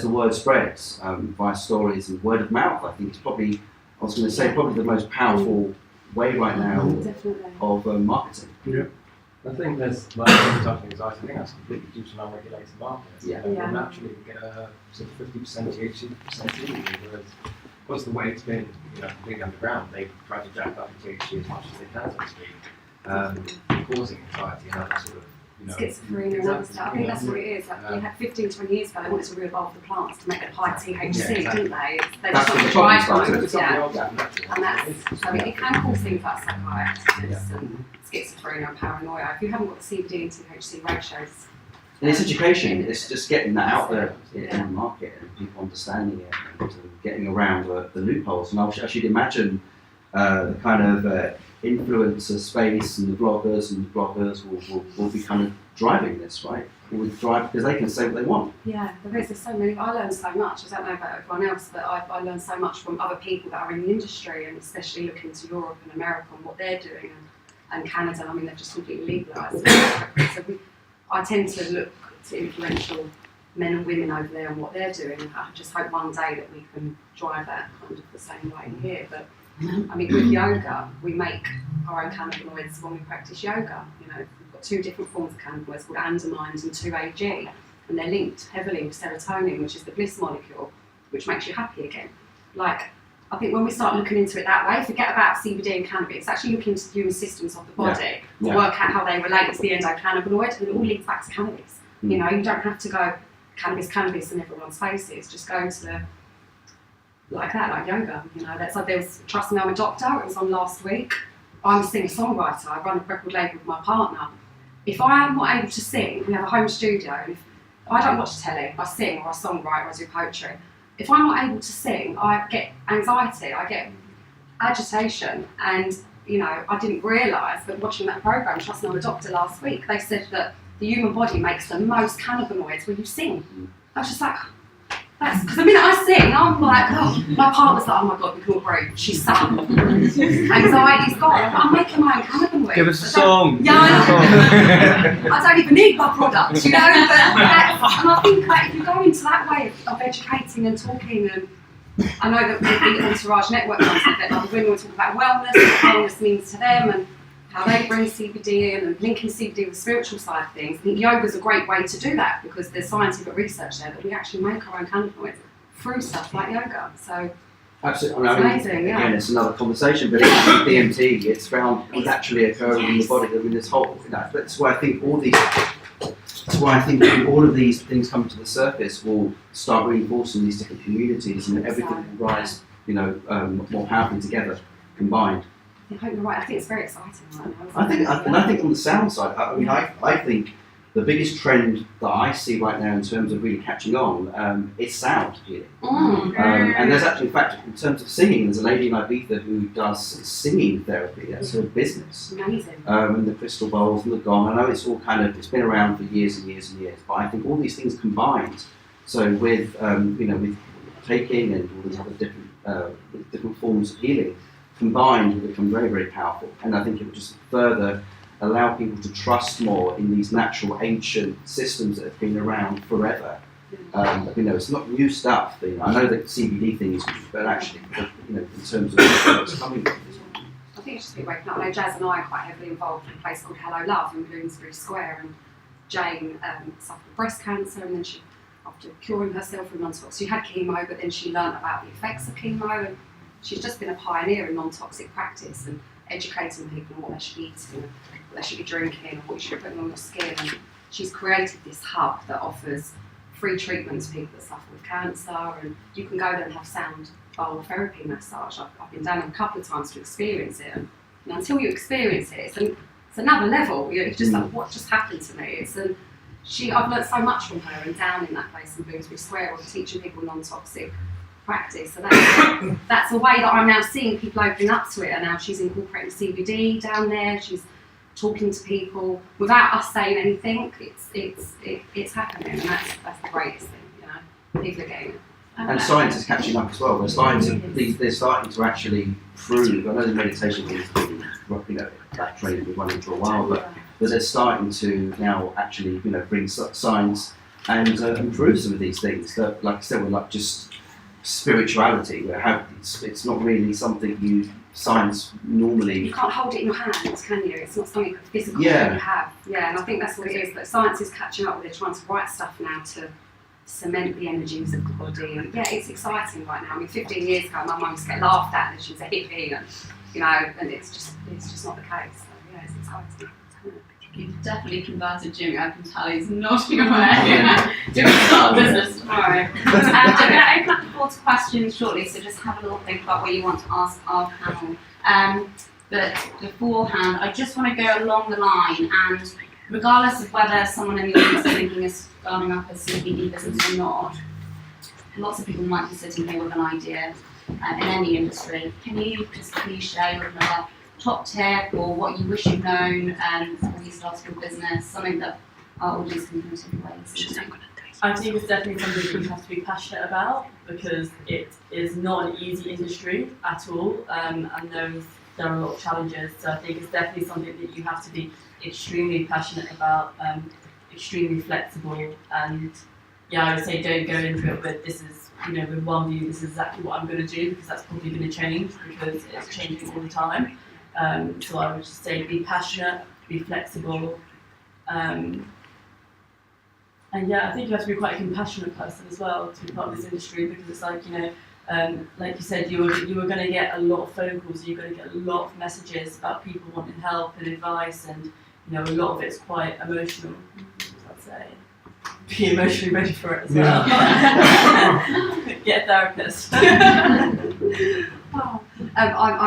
the word spreads via stories and word of mouth, I think it's probably the most powerful way right now of marketing. Yeah. I think there's anxiety. I think that's completely due to an unregulated market. Yeah. Naturally, we get a sort of 50% THC, 50% CBD, whereas because the way it's been, completely underground, they try to jack up the THC as much as they can, so to speak, causing anxiety and other sort of schizophrenia and other stuff. I think that's what it is. You had 15-20 years ago, they wanted to re-evolve the plants to make it high THC, didn't they? They just wanted to dry times, and it can cause things like psychiatrisis and schizophrenia and paranoia. If you haven't got the CBD and THC ratios And it's education, it's just getting that out there in the market and people understanding it and getting around the loopholes. And I should imagine the kind of influencer space and the bloggers will be kind of driving this, right? Will drive because they can say what they want. Yeah, there's so many. I learned so much. I don't know about everyone else, but I learned so much from other people that are in the industry, and especially looking to Europe and America and what they're doing, and Canada. I mean, they've just completely legalised it. So I tend to look to influential men and women over there and what they're doing. I just hope one day that we can drive that kind of the same way here. But I mean, with yoga, we make our own cannabinoids when we practice yoga. You know, we've got 2 different forms of cannabinoids called andamines and 2-AG, and they're linked heavily with serotonin, which is the bliss molecule, which makes you happy again. Like, I think when we start looking into it that way, forget about CBD and cannabis, it's actually looking into the human systems of the body and work out how they relate to the endocannabinoid, and it all links back to cannabis. You know, you don't have to go cannabis in everyone's faces, just go to the, like yoga, you know. That's like, there was, trust me, I'm a doctor, it was on last week. I'm a singer-songwriter, I run a record label with my partner. If I am not able to sing, we have a home studio, and if I don't watch telly, I sing or I songwrite or I do poetry. If I'm not able to sing, I get anxiety, I get agitation, and you know, I didn't realise, but watching that programme, trust me, I'm a doctor last week, they said that the human body makes the most cannabinoids when you sing. I was just like, that's because the minute I sing, I'm like, oh, my partner's like, oh my god, we can't breathe. She's sung. Anxiety's gone. I'm making my own cannabinoids. Give us a song. Yeah, I don't even need my product, you know. And I think that if you go into that way of educating and talking, and I know that with the Entourage Network concept, that other women will talk about wellness, what wellness means to them, and how they bring CBD in and linking CBD with the spiritual side of things. I think yoga is a great way to do that because there's scientific research there that we actually make our own cannabinoids through stuff like yoga. So absolutely, it's amazing. Yeah. Again, it's another conversation, but DMT, it's found naturally occurring in the body. I mean, this whole, you know, that's why I think all of these things coming to the surface will start reinforcing these different communities, and everything will rise, you know, more powerfully together, combined. I hope you're right. I think it's very exciting right now. I think on the sound side, I mean, I think the biggest trend that I see right now in terms of really catching on is sound healing. And there's actually, in fact, in terms of singing, there's a lady in Ibiza who does singing therapy. That's her business. Amazing. And the crystal bowls and the gong. I know it's all kind of, it's been around for years and years and years, but I think all these things combined, so with, you know, with taking and all these other different forms of healing, combined will become very, very powerful. And I think it will just further allow people to trust more in these natural ancient systems that have been around forever. You know, it's not new stuff. You know, I know that CBD thing is, but actually, you know, in terms of what's coming from this one. I think it's just been waking up. I know Jazz and I are quite heavily involved in a place called Hello Love in Bloomsbury Square, and Jane suffered breast cancer, and then she, after curing herself from non-toxic, she had chemo, but then she learned about the effects of chemo, and she's just been a pioneer in non-toxic practice and educating people on what they should be eating, what they should be drinking, and what you should be putting on your skin. And she's created this hub that offers free treatments to people that suffer with cancer, and you can go there and have sound bowl therapy massage. I've been down there a couple of times to experience it, and until you experience it, it's another level. You know, it's just like, what just happened to me? I've learnt so much from her, and down in that place in Bloomsbury Square, of teaching people non-toxic practice. So that's a way that I'm now seeing people opening up to it, and now she's incorporating CBD down there. She's talking to people without us saying anything. It's happening, and that's the greatest thing. You know, people are getting it. And science is catching up as well. They're starting to actually prove. I know the meditation thing has been, you know, that trend has been running for a while, but they're starting to now actually, you know, bring science and improve some of these things that, like I said, were like just spirituality. Where it's not really something science normally. You can't hold it in your hands, can you? It's not something physical that you have. Yeah, and I think that's what it is. But science is catching up with it, trying to write stuff now to cement the energies of the body. And yeah, it's exciting right now. I mean, 15 years ago, my mum used to get laughed at, and she was a hippie, and you know, and it's just not the case. So yeah, it's exciting. You've definitely converted Jimmy. I can tell he's nodding away. Jimmy's not a business tomorrow. I'm going to open up the floor to questions shortly, so just have a little think about what you want to ask our panel. But beforehand, I just want to go along the line and regardless of whether someone in the audience is thinking of starting up a CBD business or not, lots of people might be sitting here with an idea in any industry. Can you just please share with another top tip or what you wish you'd known before you started your business, something that our audience can take away? I think it's definitely something that you have to be passionate about, because it is not an easy industry at all, and there are a lot of challenges. So I think it's definitely something that you have to be extremely passionate about, extremely flexible, and yeah, I would say don't go into it with this is, with one view, this is exactly what I'm going to do, because that's probably going to change, because it's changing all the time. So I would just say be passionate, be flexible, and yeah, I think you have to be quite a compassionate person as well to be part of this industry, because it's like, like you said, you were going to get a lot of phone calls, you're going to get a lot of messages about people wanting help and advice, and a lot of it's quite emotional. I'd say be emotionally ready for it as well. Get a therapist. I'm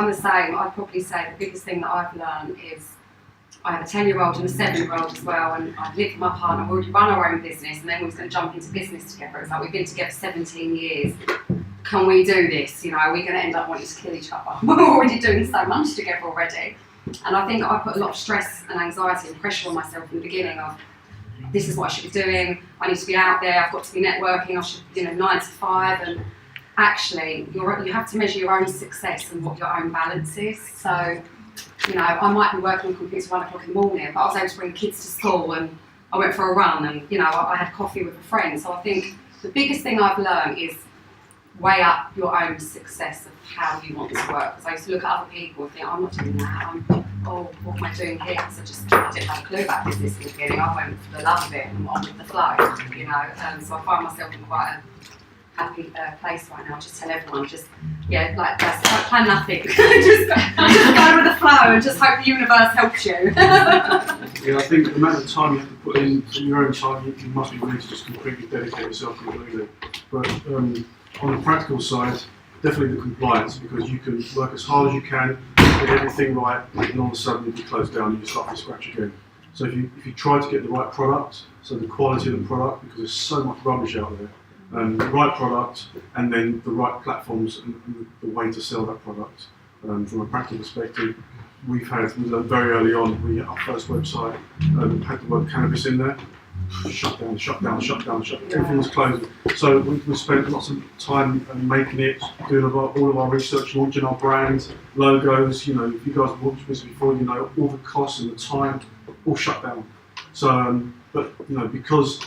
the same. I'd probably say the biggest thing that I've learned is I have a 10-year-old and a 7-year-old as well, and I've lived with my partner, we already run our own business, and then we was going to jump into business together. It's like we've been together 17 years. Can we do this? Are we going to end up wanting to kill each other? We're already doing so much together already. And I think I put a lot of stress and anxiety and pressure on myself in the beginning of, this is what I should be doing, I need to be out there, I've got to be networking, I should, 9 to 5, and actually, you have to measure your own success and what your own balance is. So, I might be working on computers 1 o'clock in the morning, but I was able to bring the kids to school, and I went for a run, and I had coffee with a friend. So I think the biggest thing I've learned is weigh up your own success of how you want to work. Because I used to look at other people and think, I'm not doing that. What am I doing here? Because I didn't have a clue about business in the beginning. I went for the love of it and on with the flow, So I find myself in quite a happy place right now. Just tell everyone, plan nothing. just go with the flow and just hope the universe helps you. Yeah, I think the amount of time you have to put in your own time, you must be willing to just completely dedicate yourself completely. But on the practical side, definitely the compliance, because you can work as hard as you can, get everything right, and all of a sudden you'll be closed down and you start from scratch again. So if you try to get the right product, so the quality of the product, because there's so much rubbish out there, the right product, and then the right platforms and the way to sell that product. From a practical perspective, we learned very early on, our first website had the word cannabis in there. Shut down, everything was closing. So we spent lots of time making it, doing all of our research, launching our brand, logos. If you guys have watched this before, all the costs and the time, all shut down. So, but because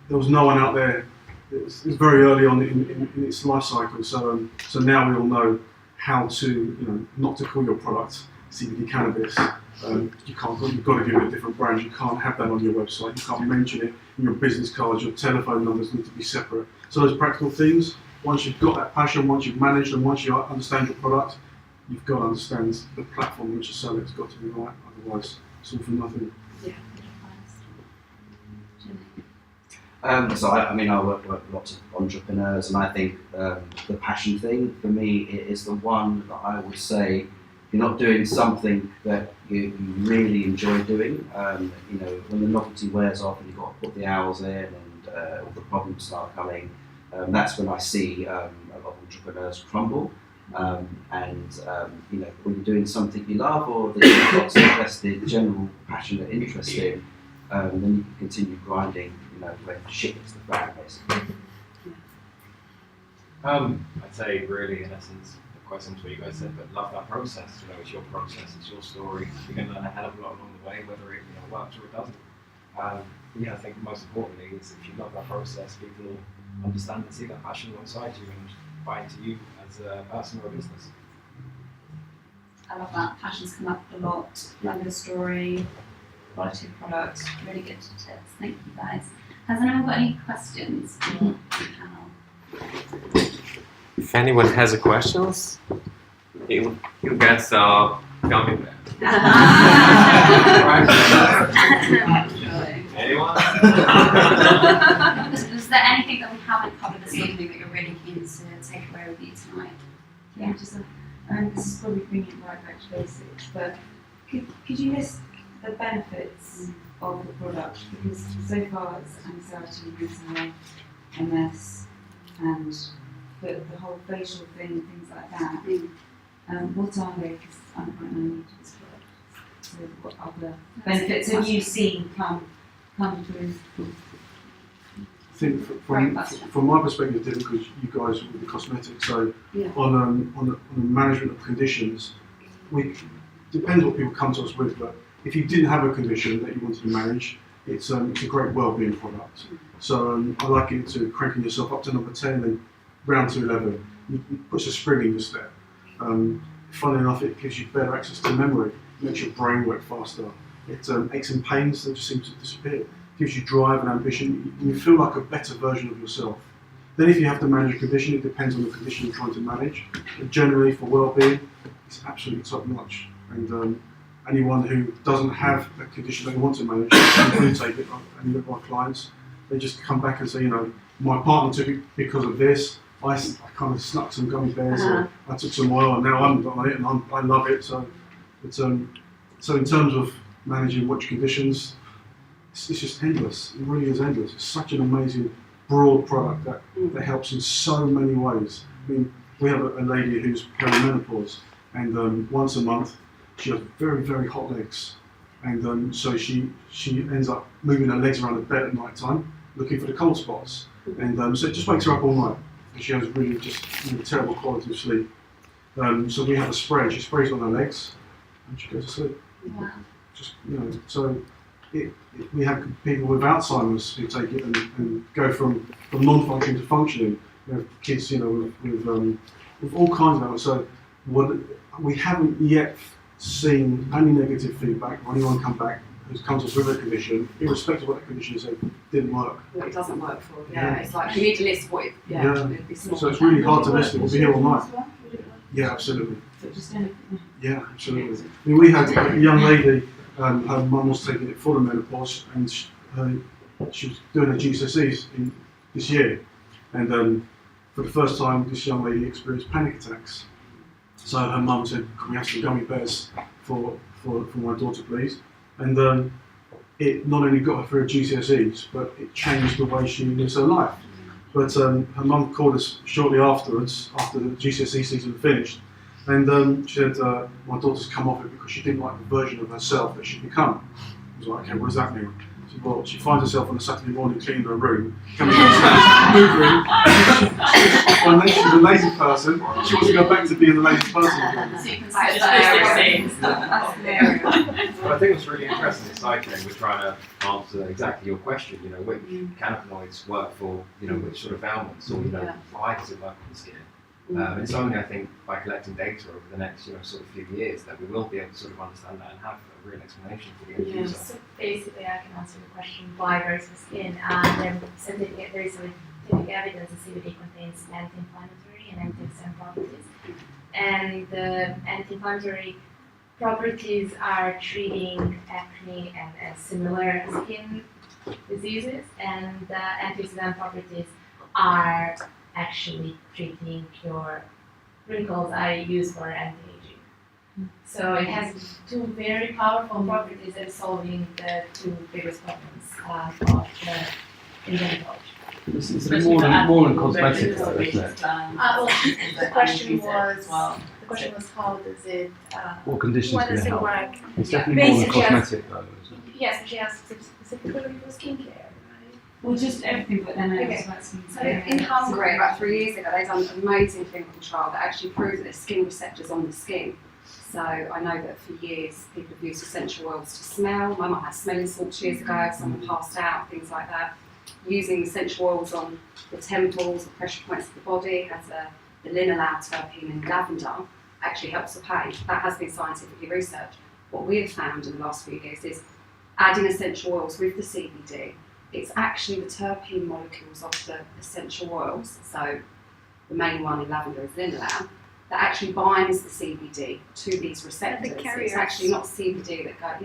there was no one out there, it was very early on in its life cycle. So now we all know how to, not to call your product CBD cannabis. You've got to give it a different brand. You can't have that on your website. You can't mention it in your business cards. Your telephone numbers need to be separate. So those practical things, once you've got that passion, once you've managed and once you understand your product, you've got to understand the platform which you sell it's got to be right. Otherwise, it's all for nothing. Yeah. I work with lots of entrepreneurs, and I think the passion thing for me is the one that I would say, you're not doing something that you really enjoy doing. When the novelty wears off and you've got to put the hours in and all the problems start coming, that's when I see a lot of entrepreneurs crumble. When you're doing something you love or that you've got some invested, general passionate interest in, then you can continue grinding, when shit hits the fan, basically. I'd say really, in essence, quite similar to what you guys said, but love that process. It's your process, it's your story. You're going to learn a hell of a lot along the way, whether it works or it doesn't. I think most importantly is if you love that process, people will understand and see that passion alongside you and buy into you as a person or a business. I love that. Passions come up a lot. Love the story, quality of products, really good tips. Thank you guys. Has anyone got any questions for the panel? If anyone has a questions, you guys coming back. Anyone? Is there anything that we haven't covered this evening that you're really keen to take away with you tonight? Yeah, this is probably bringing it right back to basics, but could you list the benefits of the product, because so far it's anxiety, insomnia, MS, and the whole facial thing, things like that. What are they? Because I'm quite naive to this product. So what other benefits have you seen come through? I think from my perspective, different because you guys with the cosmetics. So on the management of conditions, depends what people come to us with. But if you didn't have a condition that you wanted to manage, it's a great well-being product. So I like it to cranking yourself up to number 10 and round to 11. It puts a spring in your step. Funnily enough, it gives you better access to memory, makes your brain work faster. It aches and pains that just seem to disappear. Gives you drive and ambition, and you feel like a better version of yourself. Then if you have to manage a condition, it depends on the condition you're trying to manage. But generally for well-being, it's absolutely top notch. And anyone who doesn't have a condition they want to manage, they do take it. And look at my clients, they just come back and say, my partner took it because of this. I kind of snuck some gummy bears, or I took some oil, and now I'm on it, and I love it. So in terms of managing which conditions, it's just endless. It really is endless. It's such an amazing, broad product that helps in so many ways. I mean, we have a lady who's perimenopause, and once a month she has very, very hot legs, and so she ends up moving her legs around the bed at night time, looking for the cold spots, and so it just wakes her up all night, and she has really just terrible quality of sleep. So we have a spray. She sprays on her legs, and she goes to sleep. Wow. Just so. We have people with Alzheimer's who take it and go from non-functioning to functioning. We have kids, with all kinds of elements. So we haven't yet seen any negative feedback or anyone come back who's come to us with a condition, irrespective of what that condition is, it didn't work. What it doesn't work for. It's like you need to list what it'd be small. So it's really hard to list it. We'll be here all night. Yeah, absolutely. Yeah, absolutely. I mean, we had a young lady. Her mum was taking it for the menopause, and she was doing her GCSEs this year. And for the first time, this young lady experienced panic attacks. So her mum said, "Can we have some gummy bears for my daughter, please?" And it not only got her through her GCSEs, but it changed the way she lives her life. But her mum called us shortly afterwards, after the GCSE season finished. And she said, my daughter's come off it because she didn't like the version of herself that she'd become. I was like, okay, what does that mean? She said, well, she finds herself on a Saturday morning cleaning her room, coming hoovering, and then she's a lazy person, she wants to go back to being the lazy person again. Well, I think what's really interesting is cycling, we're trying to answer exactly your question, which cannabinoids work for, which sort of ailments, or, why does it work on the skin? It's only, I think, by collecting data over the next, sort of few years that we will be able to sort of understand that and have a real explanation for the end user. So basically, I can answer the question why versus skin. There is scientific evidence that CBD contains anti-inflammatory and antioxidant properties, and the anti-inflammatory properties are treating acne and similar skin diseases, and the antioxidant properties are actually treating your wrinkles I use for anti-aging. So it has two very powerful properties in solving the two biggest problems of the dermatology. It's more than cosmetics, though, isn't it? The question was how does it? What conditions what can does it it help? work? It's definitely more than cosmetic, though, isn't it? Yes, but she asked specifically for skincare. Well, just everything but then Okay. so In Hungary, about 3 years ago, they've done an amazing clinical trial that actually proved that there's skin receptors on the skin. So I know that for years people have used essential oils to smell. My mum had smelling salts years ago, someone passed out, things like that. Using essential oils on the temples, the pressure points of the body, has the linalool terpene in lavender, actually helps the pain. That has been scientifically researched. What we have found in the last few years is adding essential oils with the CBD. It's actually the terpene molecules of the essential oils, so the main one in lavender is linalool, that actually binds the CBD to these receptors. It's actually not CBD that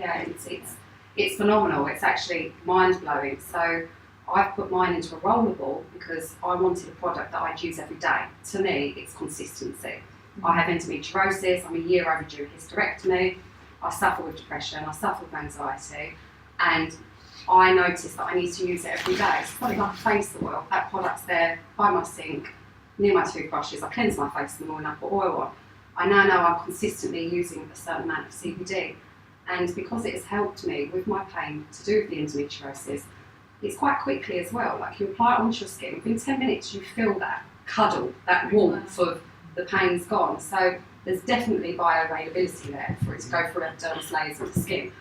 it's phenomenal. It's actually mind-blowing. So I've put mine into a rollable because I wanted a product that I'd use every day. To me, it's consistency. I have endometriosis, I'm a year overdue hysterectomy. I suffer with depression, I suffer with anxiety, and I noticed that I need to use it every day. It's something like a face oil. That product's there by my sink, near my toothbrushes. I cleanse my face in the morning, I put oil on. I now know I'm consistently using a certain amount of CBD. And because it has helped me with my pain to do with the endometriosis, it's quite quickly as well. Like you apply it onto your skin, within 10 minutes you feel that cuddle, that warmth of the pain's gone. So there's definitely bioavailability there for it to go through epidermis layers of the skin.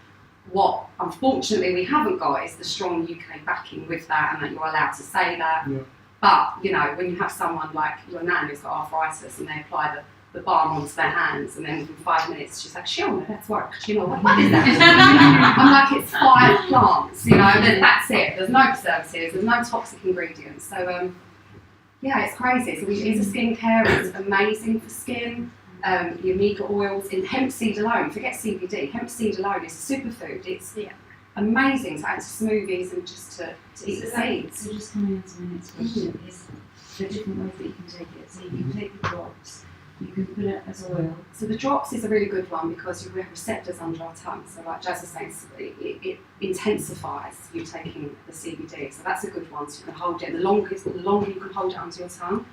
What unfortunately we haven't got is the strong UK backing with that, and that you're allowed to say that. Yeah. But you know, when you have someone like your nan who's got arthritis and they apply the balm onto their hands, and then within 5 minutes she's like, "Sure, let's work." You know, what is that? I'm like, it's 5 plants. You know, that's it. There's no preservatives. There's no toxic ingredients. So yeah, it's crazy. So we use a skincare. It's amazing for skin. The omega oils in hemp seed alone. Forget CBD. Hemp seed alone is a superfood. It's amazing to add to smoothies and just to eat the seeds. So just coming on to my next question is the different ways that you can take it. So you can take the drops, you can put it as oil. So the drops is a really good one because we have receptors under our tongue. So like Jazz was saying, it intensifies you taking the CBD. So that's a good one. So you can hold it. The longer you can hold it under your tongue,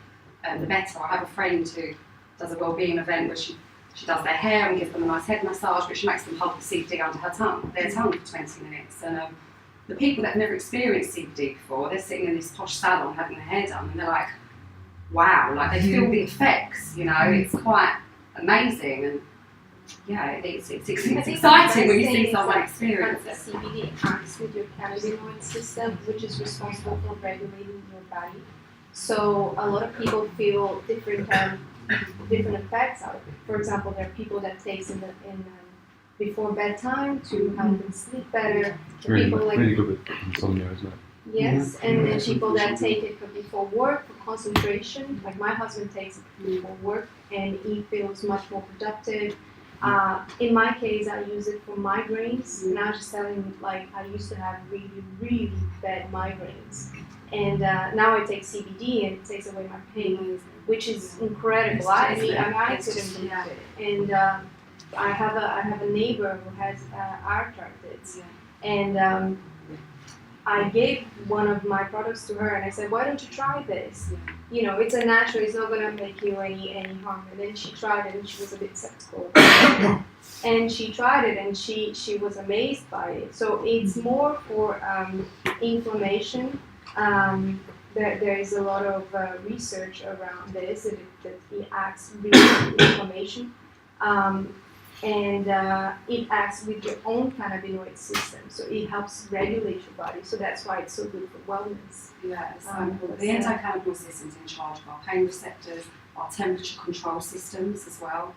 the better. I have a friend who does a wellbeing event where she does their hair and gives them a nice head massage, but she makes them hold the CBD under their tongue for 20 minutes. And the people that have never experienced CBD before, they're sitting in this posh salon having their hair done, and they're like, wow, like they feel the effects, you know, it's quite amazing. And yeah, it's exciting when you see someone experience it. CBD acts with your cannabinoid system, which is responsible for regulating your body. So a lot of people feel different effects out of it. For example, there are people that takes in before bedtime to help them sleep better. Really, People like really good with insomnia, isn't it? yes, and then people that take it before work for concentration. Like my husband takes it before work, and he feels much more productive. In my case, I use it for migraines, and I was just telling him, like, I used to have really, really bad migraines, and now I take CBD and it takes away my pain, which is incredible. I couldn't believe it. And I have a neighbor who has arthritis, and I gave one of my products to her, and I said, "Why don't you try this? You know, it's a natural. It's not gonna make you any harm." And then she tried it, and she was a bit skeptical. And she tried it, and she was amazed by it. So it's more for inflammation. There is a lot of research around this that it acts really with inflammation. And it acts with your own cannabinoid system, so it helps regulate your body. So that's why it's so good for wellness. Yeah, it's so important. The endocannabinoid system is in charge of our pain receptors, our temperature control systems as well.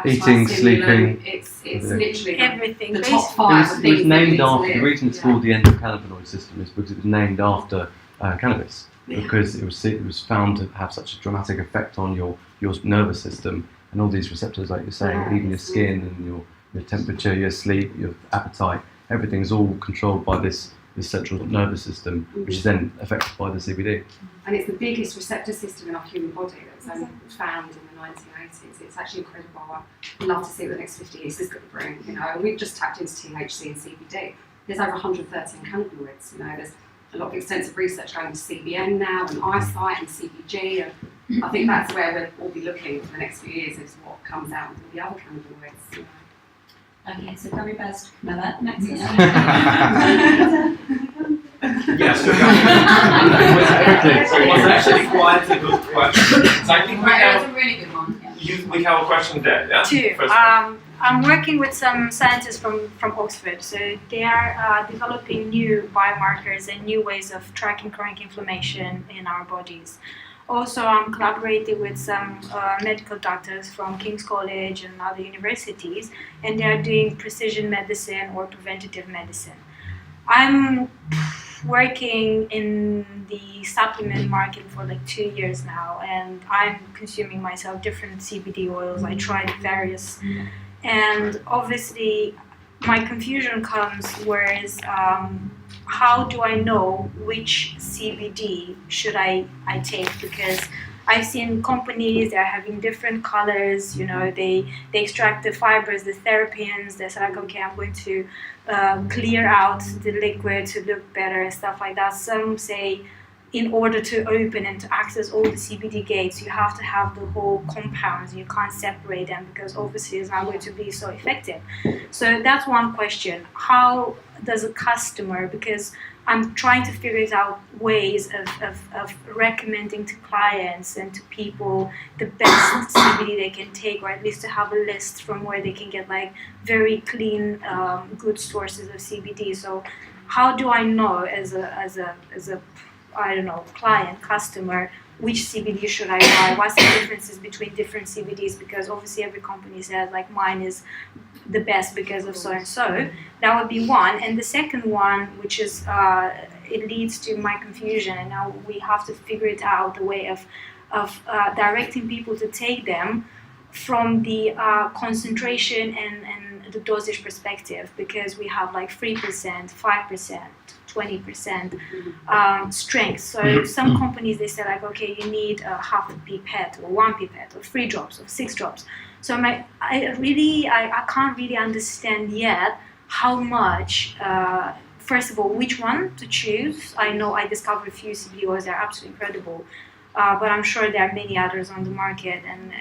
Eating, sleeping. It's literally Everything. the top 5 of It things. was named that after, we need the to reason it's called the endocannabinoid system is because it was named after cannabis, because it was found to have such a dramatic effect on your nervous system, and all these receptors, like you're saying, even your skin and your temperature, your sleep, your appetite, everything's all controlled by this central nervous system, which is then affected by the CBD. And it's the biggest receptor system in our human body that was found in the 1980s. It's actually incredible. I'd love to see what the next 50 years is going to bring. You know, we've just tapped into THC and CBD. There's over 113 cannabinoids. You know, there's a lot of extensive research going into CBN now, and eyesight and CBG, and I think that's where we'll all be looking for the next few years, is what comes out with the other cannabinoids. You know. Okay, so Gary Best, Camilla, next. Yes, it was actually quite a good question. So I think That was a really good one. Yeah. we have a question there, yeah? Two. First one. I'm working with some scientists from Oxford, so they are developing new biomarkers and new ways of tracking chronic inflammation in our bodies. Also, I'm collaborating with some medical doctors from King's College and other universities, and they are doing precision medicine or preventative medicine. I'm working in the supplement market for like 2 years now, and I'm consuming myself different CBD oils. I tried various, and obviously my confusion comes whereas how do I know which CBD should I take, because I've seen companies, they're having different colors, they extract the fibers, the terpenes, they're like, okay, I'm going to clear out the liquid to look better and stuff like that. Some say in order to open and to access all the CBD gates, you have to have the whole compounds. You can't separate them because obviously it's not going to be so effective. So that's one question. How does a customer, because I'm trying to figure out ways of recommending to clients and to people the best CBD they can take, or at least to have a list from where they can get like very clean, good sources of CBD. So how do I know as a I don't know, client, customer, which CBD should I buy? What's the differences between different CBDs? Because obviously every company says like mine is the best because of so and so. That would be one. And the second one, which is it leads to my confusion, and now we have to figure it out, the way of directing people to take them from the concentration and the dosage perspective, because we have like 3%, 5%, 20% strength. So some companies, they say like, okay, you need a half a pipette or 1 pipette or 3 drops or 6 drops. So I can't really understand yet how much, first of all, which one to choose. I know I discovered a few CBD oils that are absolutely incredible. But I'm sure there are many others on the market, and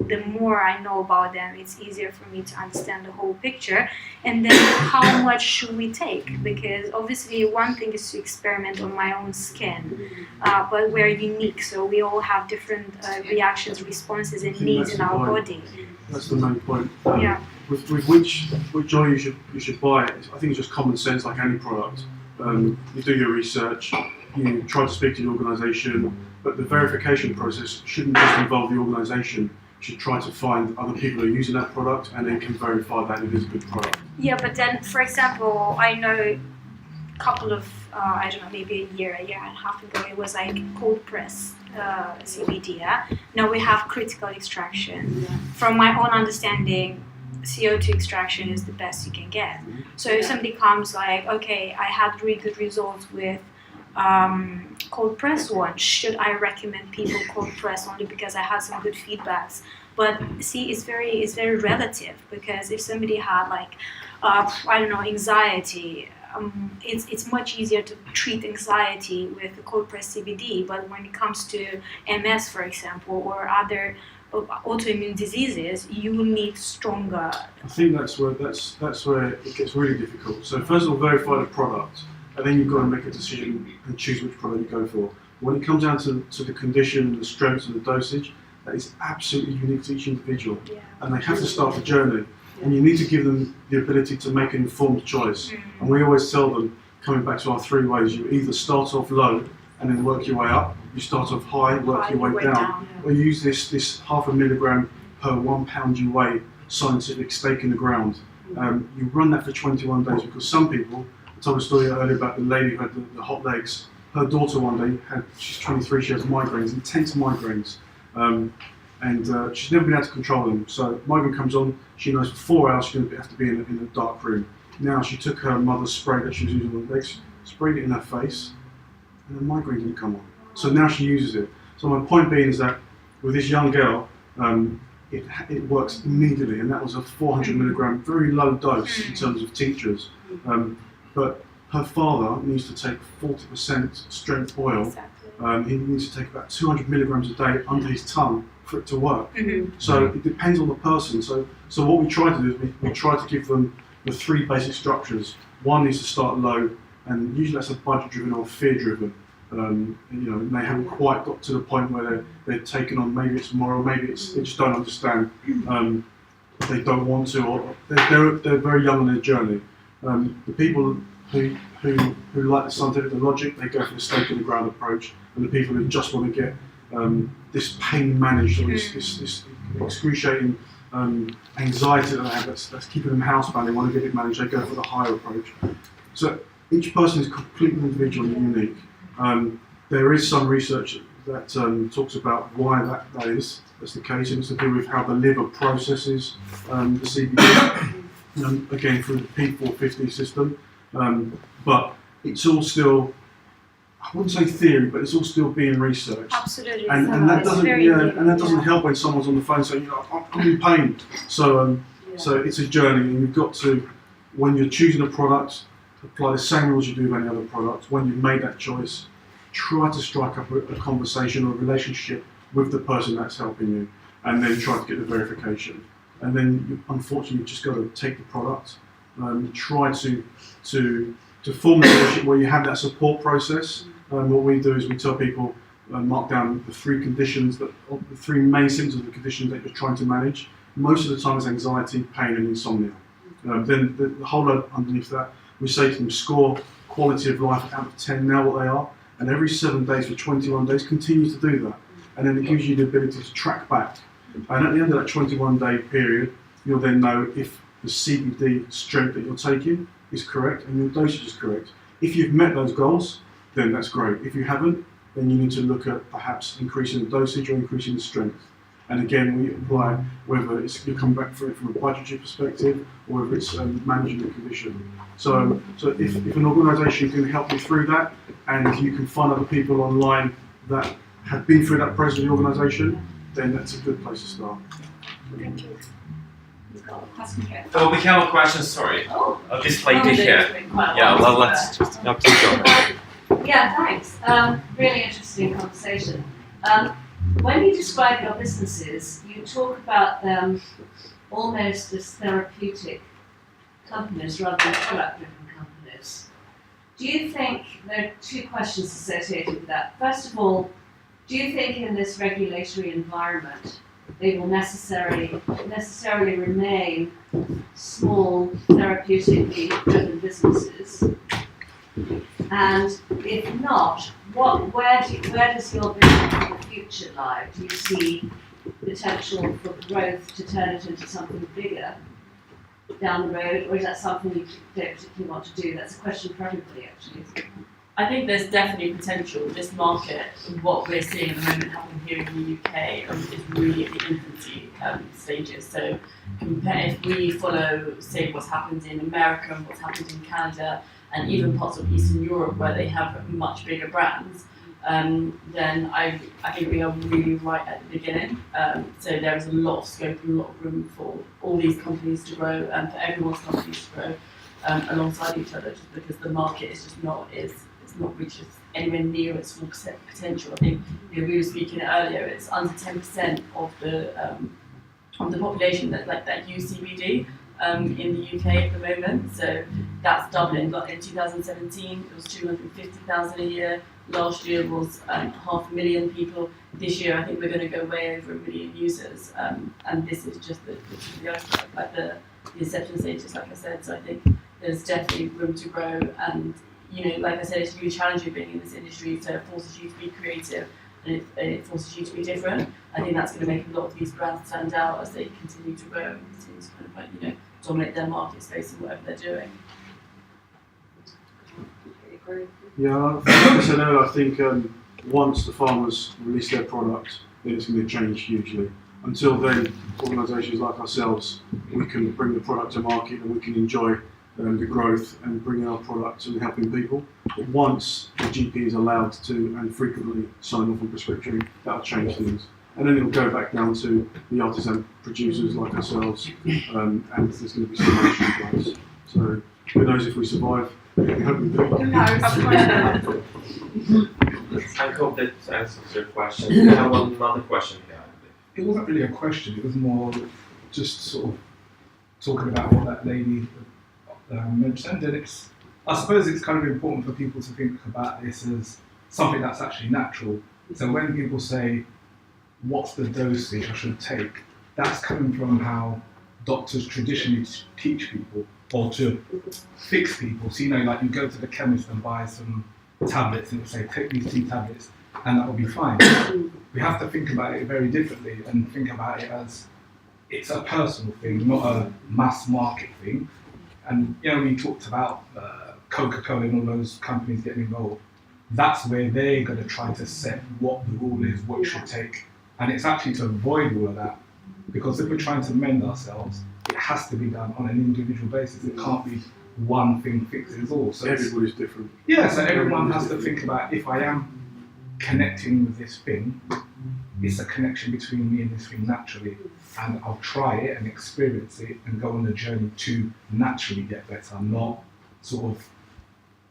the more I know about them, it's easier for me to understand the whole picture. And then how much should we take? Because obviously one thing is to experiment on my own skin, but we're unique, so we all have different reactions, responses, and needs in our body. That's the main point. Yeah. With which oil you should buy, I think it's just common sense, like any product. You do your research, you try to speak to the organisation, but the verification process shouldn't just involve the organisation. You should try to find other people who are using that product and then can verify that it is a good product. Yeah, but then, for example, I know a couple of, I don't know, maybe a year and a half ago, it was like cold press CBD. Yeah? Now we have critical extraction. From my own understanding, CO2 extraction is the best you can get. So if somebody comes like, okay, I had really good results with cold press one, should I recommend people cold press only because I had some good feedbacks? But see, it's very relative, because if somebody had like I don't know, anxiety, it's much easier to treat anxiety with the cold press CBD. But when it comes to MS, for example, or other autoimmune diseases, you will need stronger. I think that's where it gets really difficult. So first of all, verify the product, and then you've got to make a decision and choose which product you go for. When it comes down to the condition, the strength, and the dosage, that is absolutely unique to each individual, and they have to start the journey. And you need to give them the ability to make an informed choice. And we always tell them, coming back to our 3 ways, you either start off low and then work your way up. You start off high, work your way down. Or use this 0.5 milligram per 1 pound you weigh scientific stake in the ground. You run that for 21 days, because some people, I told a story earlier about the lady who had the hot legs. Her daughter one day she's 23, she has migraines, intense migraines. And she's never been able to control them. So migraine comes on, she knows for 4 hours she's going to have to be in a dark room. Now she took her mother's spray that she was using on her legs, sprayed it in her face, and the migraine didn't come on. So now she uses it. So my point being is that with this young girl, it works immediately, and that was a 400 milligram, very low dose in terms of tinctures. But her father needs to take 40% strength oil. He needs to take about 200 milligrams a day under his tongue for it to work. So it depends on the person. So what we try to do is we try to give them the 3 basic structures. One is to start low, and usually that's a budget-driven or fear-driven. They haven't quite got to the point where they're taken on. Maybe it's moral, maybe they just don't understand. They don't want to, or they're very young on their journey. The people who like the scientific, the logic, they go for the stake in the ground approach, and the people who just want to get this pain managed, or this excruciating anxiety that they have that's keeping them housebound, they want to get it managed, they go for the higher approach. So each person is completely individual and unique. There is some research that talks about why that's the case, and it's to do with how the liver processes the CBD, again through the P450 system. But it's all still I wouldn't say theory, but it's all still being researched. Absolutely. And that It's doesn't, very and that doesn't yeah. help when someone's on the phone saying, I'm in pain. So it's a journey, and you've got to, when you're choosing a product, apply the same rules you do with any other product. When you've made that choice, try to strike up a conversation or a relationship with the person that's helping you, and then try to get the verification. And then, unfortunately, you've just got to take the product, try to form a relationship where you have that support process. What we do is we tell people, mark down the three conditions, the three main symptoms of the conditions that you're trying to manage. Most of the time it's anxiety, pain and insomnia. Then the whole lot underneath that, we say to them, score quality of life out of 10 now what they are, and every 7 days for 21 days continue to do that. And then it gives you the ability to track back. And at the end of that 21-day period, you'll then know if the CBD strength that you're taking is correct and your dosage is correct. If you've met those goals, then that's great. If you haven't, then you need to look at perhaps increasing the dosage or increasing the strength. And again, we apply whether it's you come back for it from a budgetary perspective or whether it's managing the condition. So if an organisation can help you through that, and you can find other people online that have been through that process of the organisation, then that's a good place to start. Thank you. So we have a question, sorry. Oh, This lady here. Yeah, well, let's just keep going. Yeah, thanks. Really interesting conversation. When you describe your businesses, you talk about them almost as therapeutic companies rather than product-driven companies. Do you think, there are two questions associated with that. First of all, do you think in this regulatory environment they will necessarily remain small, therapeutically driven businesses? And if not, where does your vision for the future lie? Do you see potential for growth to turn it into something bigger down the road, or is that something you don't particularly want to do? That's a question for everybody, actually. I think there's definitely potential. This market, what we're seeing at the moment happen here in the UK, is really at the infancy stages. So if we follow, say, what's happened in America and what's happened in Canada, and even parts of Eastern Europe where they have much bigger brands, then I think we are really right at the beginning. So there is a lot of scope and a lot of room for all these companies to grow and for everyone's companies to grow alongside each other, just because the market is just not reached anywhere near its full potential. I think we were speaking earlier, it's under 10% of the population that use CBD in the UK at the moment. So that's doubling. But in 2017, it was 250,000 a year. Last year was 500,000 people. This year, I think we're going to go way over 1 million users. And this is just the iceberg, like the inception stages, like I said. So I think there's definitely room to grow. And like I said, it's really challenging being in this industry. So it forces you to be creative and it forces you to be different. I think that's going to make a lot of these brands stand out as they continue to grow and continue to kind of dominate their market space in whatever they're doing. Yeah, like I said earlier, I think once the farmers release their product, then it's going to change hugely. Until then, organisations like ourselves, we can bring the product to market and we can enjoy the growth and bringing our products and helping people. But once the GP is allowed to and frequently sign off on prescription, that'll change things. And then it'll go back down to the artisan producers like ourselves, and there's going to be some action in place. So who knows if we survive? We hope we do. I hope that answers your question. We have another question here. It wasn't really a question, it was more just sort of talking about what that lady mentioned. And I suppose it's kind of important for people to think about this as something that's actually natural. So when people say, what's the dosage I should take, that's coming from how doctors traditionally teach people or to fix people. So like you go to the chemist and buy some tablets and say, take these 2 tablets and that will be fine. We have to think about it very differently and think about it as it's a personal thing, not a mass market thing. And we talked about Coca-Cola and all those companies getting involved. That's where they're going to try to set what the rule is, what you should take. And it's actually to avoid all of that. Because if we're trying to mend ourselves, it has to be done on an individual basis. It can't be one thing fixes all. So Everybody's different. yeah, so everyone has to think about, if I am connecting with this thing, it's a connection between me and this thing naturally, and I'll try it and experience it and go on the journey to naturally get better, not sort of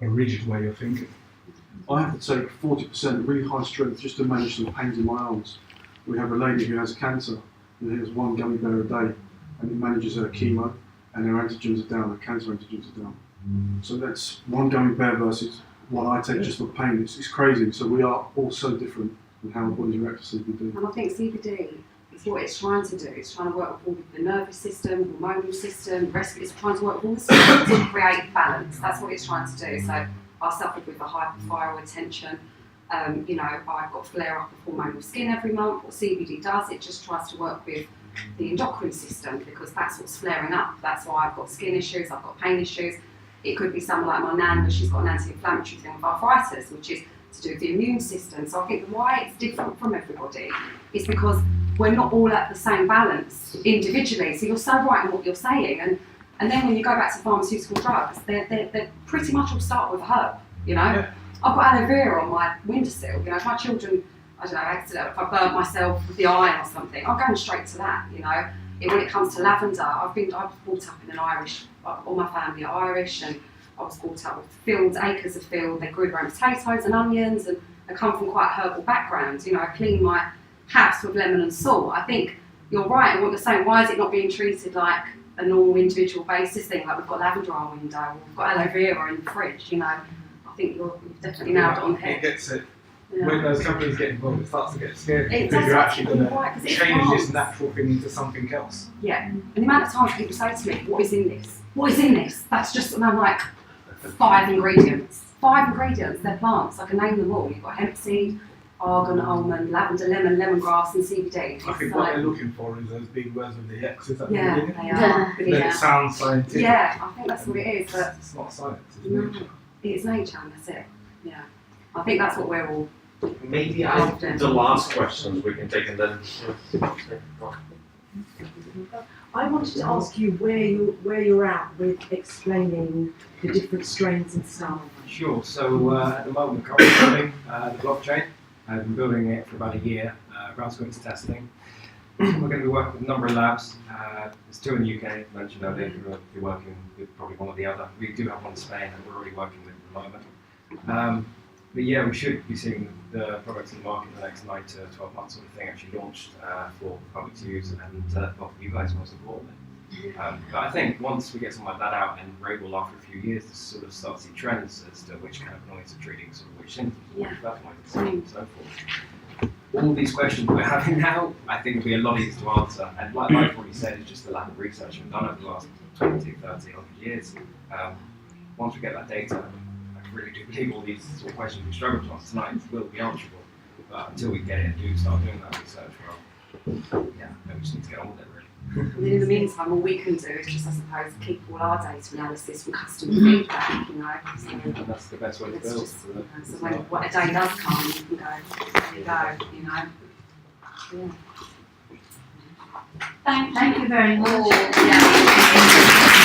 a rigid way of thinking. I have to take 40% really high strength just to manage some pains in my arms. We have a lady who has cancer and has 1 gummy bear a day, and it manages her chemo, and her antigens are down, her cancer antigens are down. So that's 1 gummy bear versus what I take just for pain. It's crazy. So we are all so different in how our bodies react to CBD. And I think CBD is what it's trying to do. It's trying to work with all the nervous system, hormonal system, it's trying to work with all the systems to create balance. That's what it's trying to do. So I suffered with a hyperthyroid tension. You know, I've got flare up of hormonal skin every month. What CBD does, it just tries to work with the endocrine system, because that's what's flaring up. That's why I've got skin issues, I've got pain issues. It could be someone like my nan, where she's got an anti-inflammatory thing with arthritis, which is to do with the immune system. So I think why it's different from everybody is because we're not all at the same balance individually. So you're so right in what you're saying. And then when you go back to pharmaceutical drugs, they're pretty much all start with a herb, you know? Yeah. I've got aloe vera on my windowsill, you know, if my children, I don't know, if I burnt myself with the eye or something, I'm going straight to that, you know. When it comes to lavender, I was brought up in an Irish, all my family are Irish, and I was brought up with fields, acres of field. They grew their own potatoes and onions, and I come from quite a herbal background. You know, I clean my house with lemon and salt. I think you're right in what you're saying. Why is it not being treated like a normal individual basis thing? Like we've got lavender on our window, or we've got aloe vera in the fridge, you know. I think you've definitely nailed it on the head. It gets it. Yeah. When those companies get involved, it starts to get scary, It because does you're actually actually, going right, 'cause to it's change this fast. natural thing into something else. Yeah, and the amount of times people say to me, what is in this? What is in this? That's just, and I'm like, 5 ingredients. 5 ingredients, they're plants, I can name them all. You've got hemp seed, argan, almond, lavender, lemon, lemongrass and CBD. I think what they're looking for is those big words with the X's at the Yeah, beginning. they are. Then it sounds scientific. Yeah, I think that's what it is, but It's not science, it's no, nature. it's nature, and that's it. Yeah, I think that's what we're all. Maybe the last questions we can take, and then. I wanted to ask you where you're at with explaining the different strains and stuff. Sure. So at the moment, we're currently building the blockchain. I've been building it for about a year. About to go into testing. We're going to be working with a number of labs. There's 2 in the UK, I mentioned earlier. We'll be working with probably one or the other. We do have one in Spain that we're already working with at the moment. But yeah, we should be seeing the products in the market in the next 9 to 12 months, sort of thing, actually launched for the public to use, and well, for you guys most importantly. But I think once we get something like that out, and we're able after a few years to sort of start to see trends as to which cannabinoids are treating sort of which symptoms, which flavonoids, and so forth. All these questions we're having now, I think will be a lot easier to answer. And like what you said, it's just the lack of research we've done over the last 20, 30, 100 years. Once we get that data, I really do believe all these sort of questions we struggle to answer tonight will be answerable. But until we get it and do start doing that research, well, yeah, we just need to get on with it really. And in the meantime, all we can do is just, I suppose, keep all our data analysis from customer feedback, you know. So And that's the best way to it's build. just, you know, so when what a day does come, you can go, there you go, you know. Yeah. Thank you very much. Yeah.